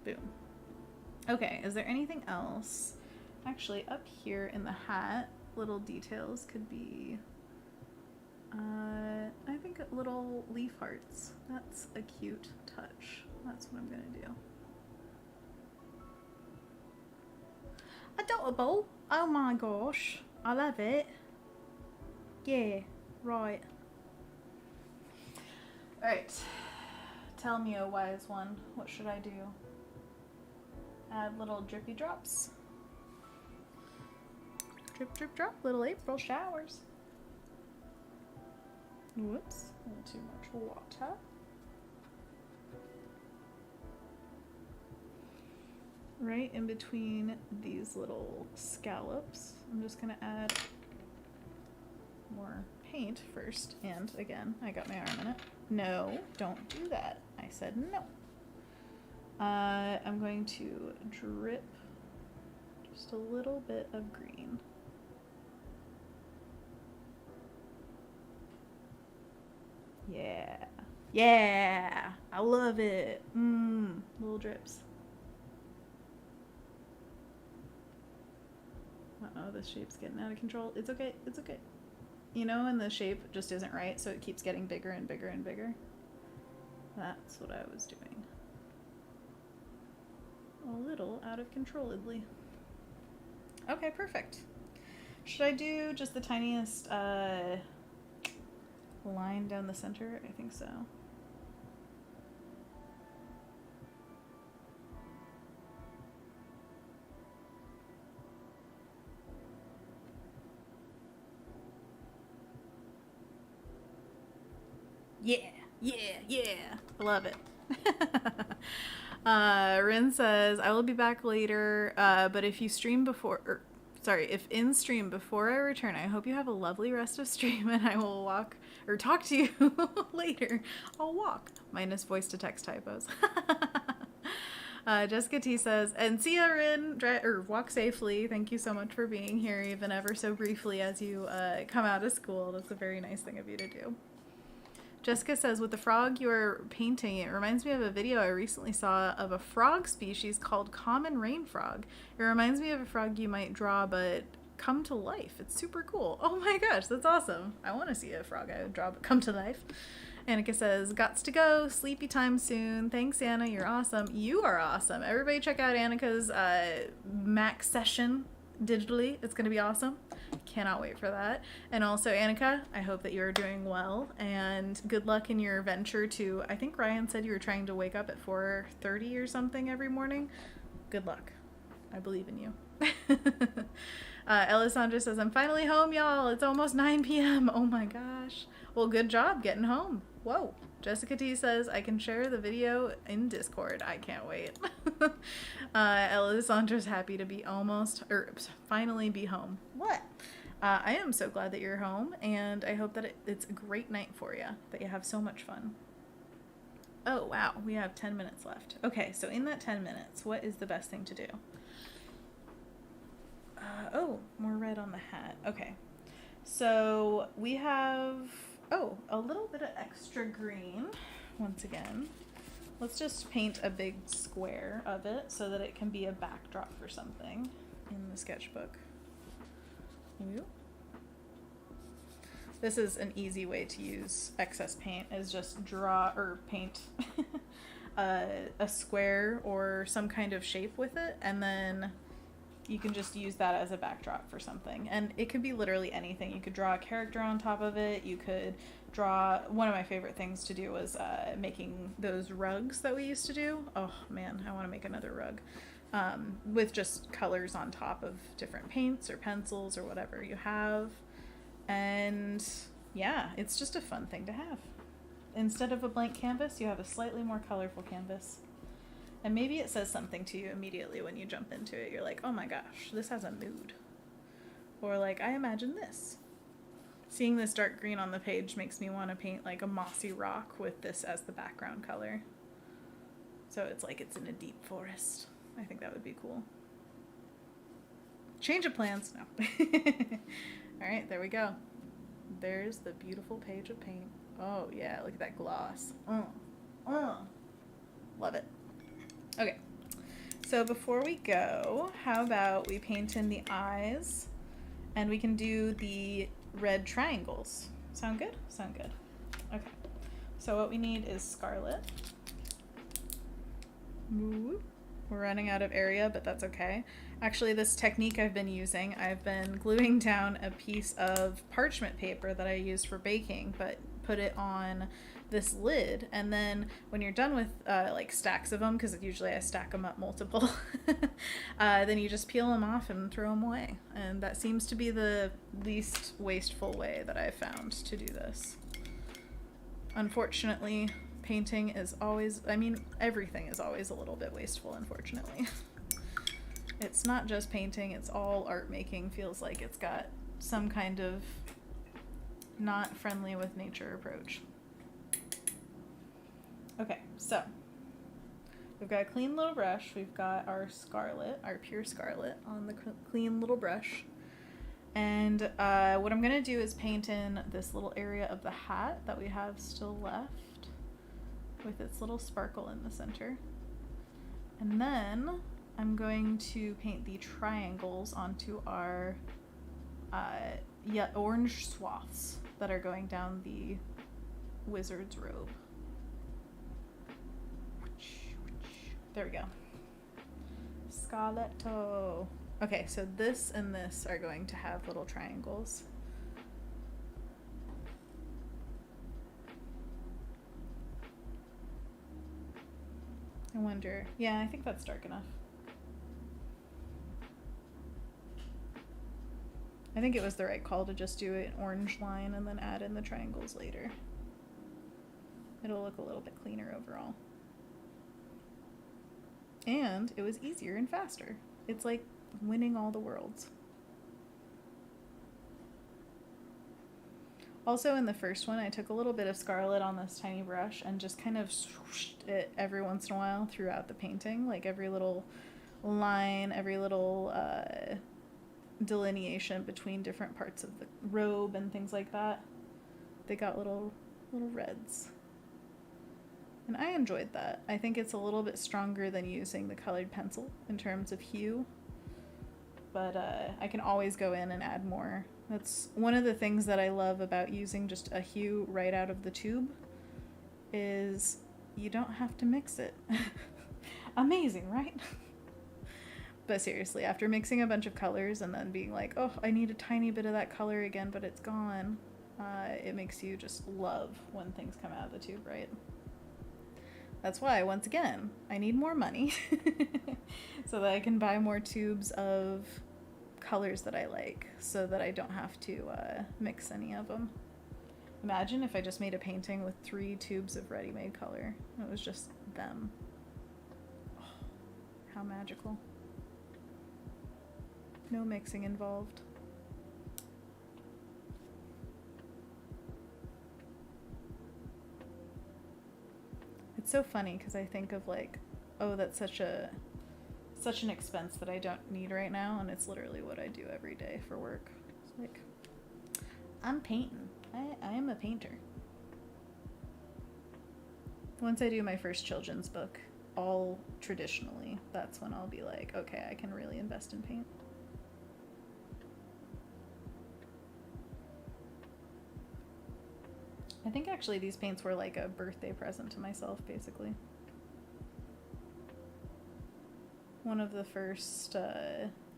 Boom. Okay, is there anything else? Actually, up here in the hat, little details could be, I think little leaf hearts. That's a cute touch. That's what I'm gonna do. Adorable. Oh my gosh. I love it. Yeah, right. Alright. Tell me, oh wise one, what should I do? Add little drippy drops. Drip, drip, drop. Little April showers. Whoops. A little too much water. Right in between these little scallops, I'm just going to add more paint first. And again, I got my arm in it. No, don't do that. I said no. I'm going to drip just a little bit of green. Yeah. Yeah. I love it. Little drips. Uh-oh, this shape's getting out of control. It's okay. It's okay. You know, and the shape just isn't right, so it keeps getting bigger and bigger and bigger. That's what I was doing. A little out of controlledly. Okay, perfect. Should I do just the tiniest line down the center? I think so. Yeah, yeah, yeah. Love it. Rin says, I will be back later, but if you stream before, if in stream before I return, I hope you have a lovely rest of stream and I will walk or talk to you later. I'll walk, minus voice to text typos. Jessica T says, and see ya, Rin, walk safely. Thank you so much for being here, even ever so briefly as you come out of school. That's a very nice thing of you to do. Jessica says, with the frog you are painting, it reminds me of a video I recently saw of a frog species called common rain frog. It reminds me of a frog you might draw, but come to life. It's super cool. Oh my gosh, that's awesome. I want to see a frog I would draw, but come to life. Annika says, gots to go. Sleepy time soon. Thanks, Anna. You're awesome. You are awesome. Everybody check out Annika's max session digitally. It's going to be awesome. Cannot wait for that. And also, Annika, I hope that you're doing well and good luck in your venture to, I think Ryan said you were trying to wake up at 4:30 or something every morning. Good luck. I believe in you. Elisandra says, I'm finally home, y'all. It's almost 9 p.m. Oh my gosh. Well, good job getting home. Whoa. Jessica T says, I can share the video in Discord. I can't wait. Elisandra's happy to be finally be home. What? I am so glad that you're home, and I hope that it's a great night for you, that you have so much fun. Oh, wow. We have 10 minutes left. Okay, so in that 10 minutes, what is the best thing to do? Oh, more red on the hat. Okay. So we have, a little bit of extra green. Once again, let's just paint a big square of it so that it can be a backdrop for something in the sketchbook. Ooh. This is an easy way to use excess paint, is just draw or paint a square or some kind of shape with it, and then you can just use that as a backdrop for something. And it could be literally anything. You could draw a character on top of it. You could draw, one of my favorite things to do was making those rugs that we used to do. Oh man, I want to make another rug. With just colors on top of different paints or pencils or whatever you have. And yeah, it's just a fun thing to have. Instead of a blank canvas, you have a slightly more colorful canvas. And maybe it says something to you immediately when you jump into it. You're like, oh my gosh, this has a mood. Or like, I imagine this. Seeing this dark green on the page makes me want to paint like a mossy rock with this as the background color. So it's like it's in a deep forest. I think that would be cool. Change of plans. No. All right, there we go. There's the beautiful page of paint. Oh yeah, look at that gloss. Love it. Okay, so before we go, how about we paint in the eyes, and we can do the red triangles. Sound good? Sound good. Okay, so what we need is scarlet. Ooh. We're running out of area, but that's okay. Actually, this technique I've been using, I've been gluing down a piece of parchment paper that I used for baking, but put it on this lid, and then when you're done with like stacks of them, because usually I stack them up multiple, then you just peel them off and throw them away. And that seems to be the least wasteful way that I've found to do this. Unfortunately, painting is always, I mean, everything is always a little bit wasteful, unfortunately. It's not just painting, it's all art making. Feels like it's got some kind of not friendly with nature approach. Okay, so we've got a clean little brush. We've got our scarlet, our pure scarlet on the clean little brush. And what I'm gonna do is paint in this little area of the hat that we have still left, with its little sparkle in the center. And then I'm going to paint the triangles onto our orange swaths that are going down the wizard's robe. There we go. Scarletto. Okay, so this and this are going to have little triangles. I wonder. Yeah, I think that's dark enough. I think it was the right call to just do an orange line and then add in the triangles later. It'll look a little bit cleaner overall. And it was easier and faster. It's like winning all the worlds. Also, in the first one, I took a little bit of scarlet on this tiny brush and just kind of swooshed it every once in a while throughout the painting. Like every little line, every little delineation between different parts of the robe and things like that. They got little reds. And I enjoyed that. I think it's a little bit stronger than using the colored pencil in terms of hue. But I can always go in and add more. That's one of the things that I love about using just a hue right out of the tube, is you don't have to mix it. Amazing, right? But seriously, after mixing a bunch of colors and then being like, oh, I need a tiny bit of that color again, but it's gone, it makes you just love when things come out of the tube, right? That's why, once again, I need more money so that I can buy more tubes of colors that I like, so that I don't have to mix any of them. Imagine if I just made a painting with 3 tubes of ready-made color. It was just them. Oh, how magical. No mixing involved. It's so funny because I think of like, oh, that's such an expense that I don't need right now, and it's literally what I do every day for work. It's like, I'm painting. I am a painter. Once I do my first children's book, all traditionally, that's when I'll be like, okay, I can really invest in paint. I think actually these paints were like a birthday present to myself, basically. One of the first,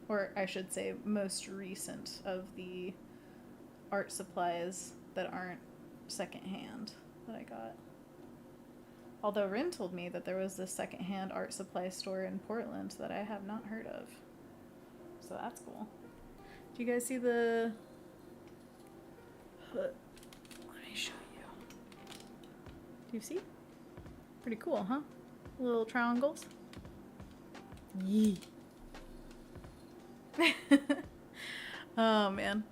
or I should say most recent, of the art supplies that aren't secondhand that I got. Although Rin told me that there was this secondhand art supply store in Portland that I have not heard of. So that's cool. Do you guys see the... Let me show you. Do you see? Pretty cool, huh? Little triangles. Yeet. Oh man.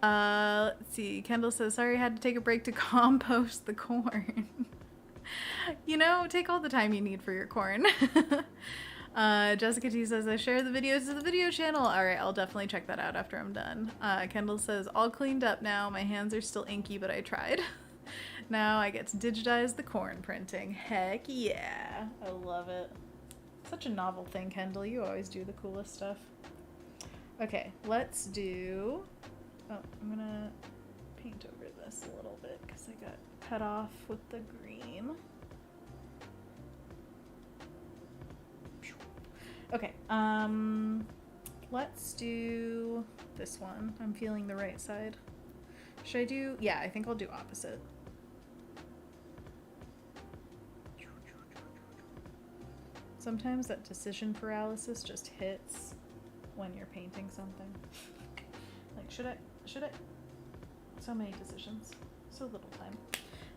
Let's see. Kendall says, sorry I had to take a break to compost the corn. You know, take all the time you need for your corn. Jessica T says, I share the videos to the video channel. Alright, I'll definitely check that out after I'm done. Kendall says, all cleaned up now. My hands are still inky, but I tried. Now I get to digitize the corn printing. Heck yeah. I love it. Such a novel thing, Kendall. You always do the coolest stuff. Okay, let's do... Oh, I'm gonna paint over this a little bit because I got cut off with the green. Okay, let's do this one. I'm feeling the right side. Should I do... Yeah, I think I'll do opposite. Sometimes that decision paralysis just hits when you're painting something. Like, should I? So many decisions, so little time.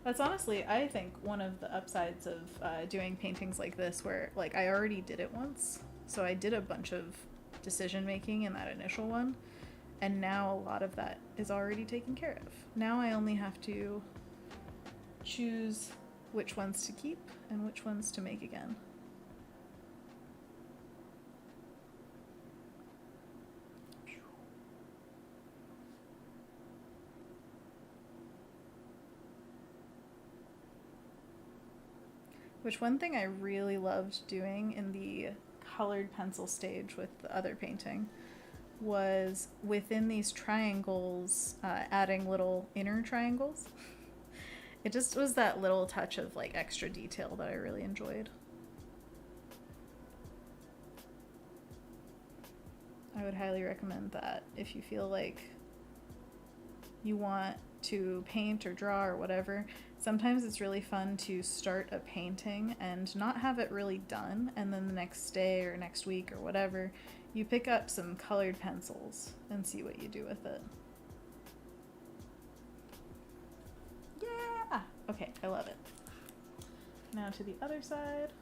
That's honestly, I think, one of the upsides of doing paintings like this, where, like, I already did it once. So I did a bunch of decision making in that initial one, and now a lot of that is already taken care of. Now I only have to choose which ones to keep and which ones to make again. Which one thing I really loved doing in the colored pencil stage with the other painting was within these triangles, adding little inner triangles. It just was that little touch of like extra detail that I really enjoyed. I would highly recommend that if you feel like you want to paint or draw or whatever. Sometimes it's really fun to start a painting and not have it really done, and then the next day or next week or whatever, you pick up some colored pencils and see what you do with it. Yeah! Okay, I love it. Now to the other side.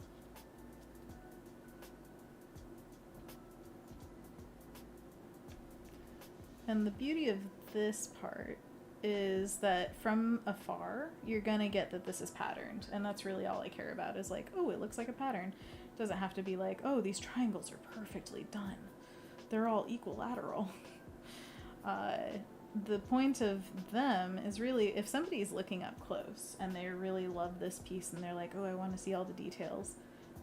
And the beauty of this part is that from afar, you're gonna get that this is patterned, and that's really all I care about, is like, oh, it looks like a pattern. It doesn't have to be like, oh, these triangles are perfectly done. They're all equilateral. The point of them is really, if somebody's looking up close and they really love this piece and they're like, oh, I want to see all the details,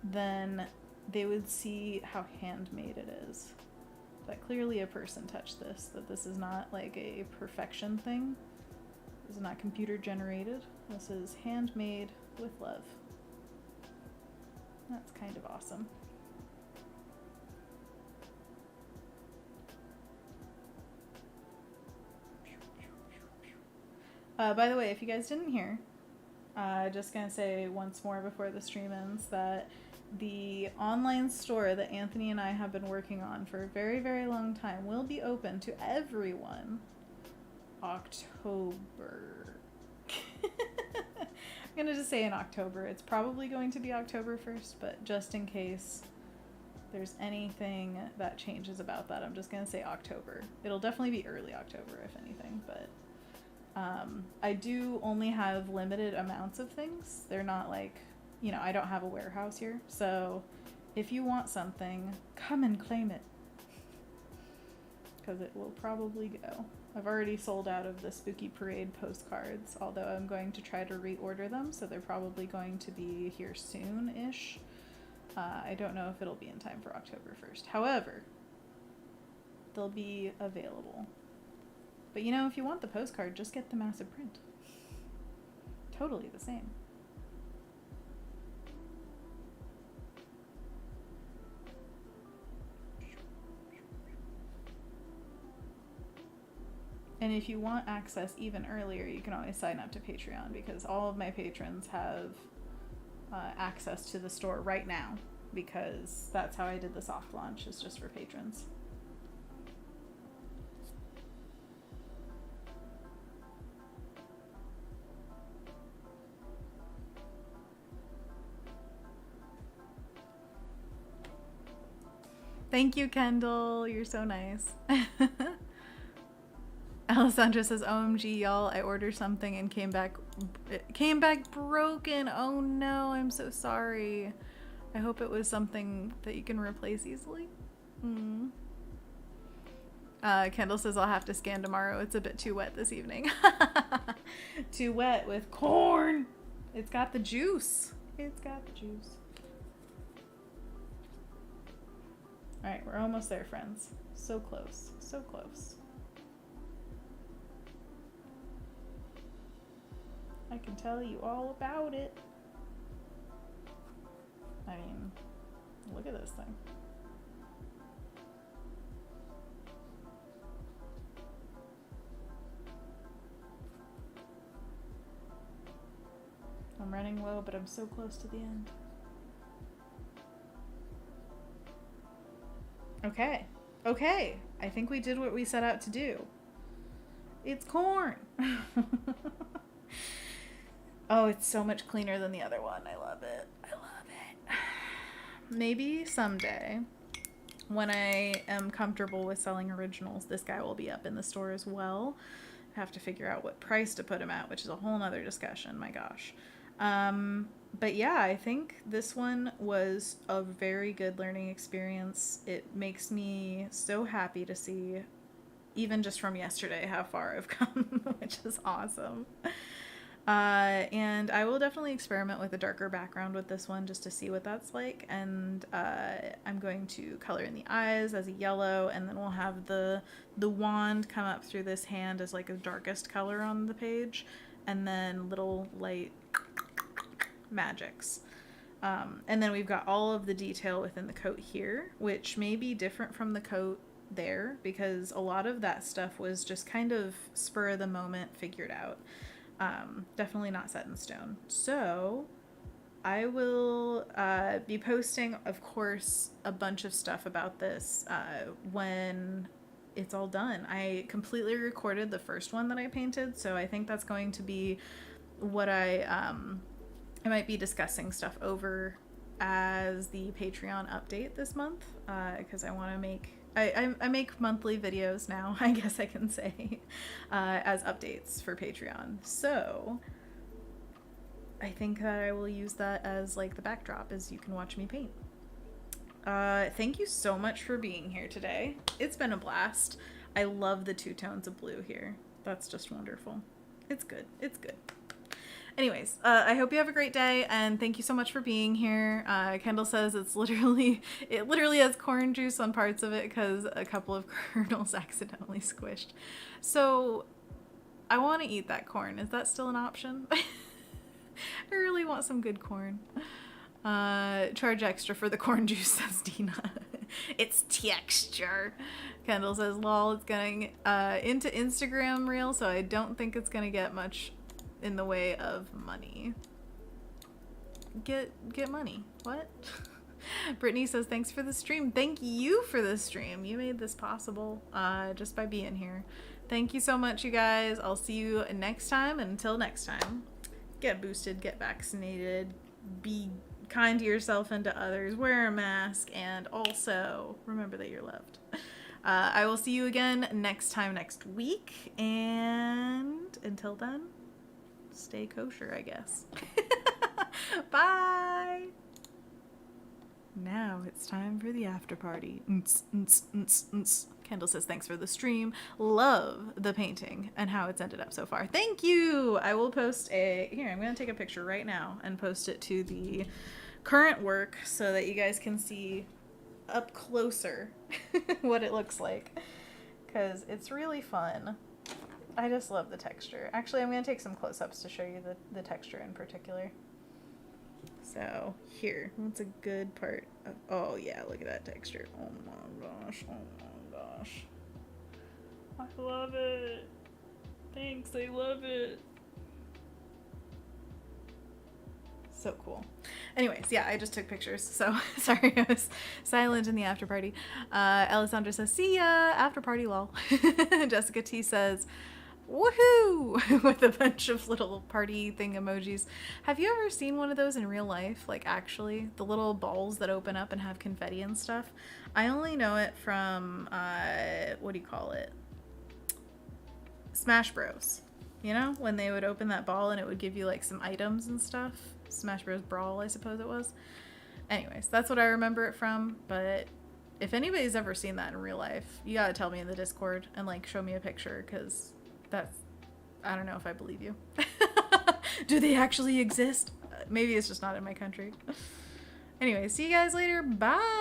then they would see how handmade it is. That clearly a person touched this, that this is not like a perfection thing. This is not computer generated. This is handmade with love. That's kind of awesome. By the way, if you guys didn't hear, just gonna say once more before the stream ends that the online store that Anthony and I have been working on for a very, very long time will be open to everyone October. I'm gonna just say in October. It's probably going to be October 1st, but just in case there's anything that changes about that, I'm just gonna say October. It'll definitely be early October, if anything, but I do only have limited amounts of things. They're not like, you know, I don't have a warehouse here, so if you want something, come and claim it, because it will probably go. I've already sold out of the Spooky Parade postcards, although I'm going to try to reorder them, so they're probably going to be here soon-ish. I don't know if it'll be in time for October 1st. However, they'll be available. But you know, if you want the postcard, just get the massive print. Totally the same. And if you want access even earlier, you can always sign up to Patreon, because all of my patrons have access to the store right now, because that's how I did the soft launch, is just for patrons. Thank you, Kendall. You're so nice. Alessandra says, OMG, y'all, I ordered something and it came back broken. Oh no, I'm so sorry. I hope it was something that you can replace easily. Kendall says, I'll have to scan tomorrow. It's a bit too wet this evening. Too wet with corn. It's got the juice. It's got the juice. All right, we're almost there, friends. So close, so close. I can tell you all about it. I mean, look at this thing. I'm running low, but I'm so close to the end. Okay. Okay. I think we did what we set out to do. It's corn. Oh, it's so much cleaner than the other one. I love it. I love it. Maybe someday, when I am comfortable with selling originals, this guy will be up in the store as well. I have to figure out what price to put him at, which is a whole nother discussion. My gosh. But yeah, I think this one was a very good learning experience. It makes me so happy to see, even just from yesterday, how far I've come, which is awesome. And I will definitely experiment with a darker background with this one just to see what that's like. And I'm going to color in the eyes as a yellow, and then we'll have the wand come up through this hand as like a darkest color on the page, and then little light magics. And then we've got all of the detail within the coat here, which may be different from the coat there, because a lot of that stuff was just kind of spur of the moment figured out. Definitely not set in stone. So I will be posting, of course, a bunch of stuff about this when it's all done. I completely recorded the first one that I painted, so I think that's going to be what I might be discussing stuff over as the Patreon update this month, because I want to make I make monthly videos now, I guess I can say, as updates for Patreon. So I think that I will use that as like the backdrop as you can watch me paint. Thank you so much for being here today. It's been a blast. I love the two tones of blue here. That's just wonderful. It's good. It's good. Anyways, I hope you have a great day, and thank you so much for being here. Kendall says it literally has corn juice on parts of it because a couple of kernels accidentally squished. So I want to eat that corn. Is that still an option? I really want some good corn. Charge extra for the corn juice, says Dina. It's texture. Kendall says, lol, it's getting into Instagram reel, so I don't think it's gonna get much in the way of money. Get money. What? Brittany says, thanks for the stream. Thank you for the stream. You made this possible just by being here. Thank you so much, you guys. I'll see you next time, and until next time, get boosted, get vaccinated, be kind to yourself and to others, wear a mask, and also remember that you're loved. I will see you again next week, and until then, stay kosher, I guess. Bye! Now it's time for the after party. Kendall says, thanks for the stream. Love the painting and how it's ended up so far. Thank you! I will post here, I'm going to take a picture right now and post it to the current work so that you guys can see up closer what it looks like. Because it's really fun. I just love the texture. Actually, I'm going to take some close-ups to show you the texture in particular. So, here. What's a good part of... Oh, yeah, look at that texture. Oh, my gosh. Oh, my gosh. I love it. Thanks, I love it. So cool. Anyways, yeah, I just took pictures, so sorry I was silent in the after party. Alessandra says, see ya, after party lol. Jessica T says, woohoo with a bunch of little party thing emojis. Have you ever seen one of those in real life? Like, actually, the little balls that open up and have confetti and stuff. I only know it from, what do you call it? Smash Bros. You know, when they would open that ball and it would give you like some items and stuff. Smash Bros. Brawl, I suppose it was. Anyways, that's what I remember it from. But if anybody's ever seen that in real life, you gotta tell me in the Discord and like show me a picture, because that's, I don't know if I believe you. Do they actually exist? Maybe it's just not in my country. Anyway, see you guys later. Bye.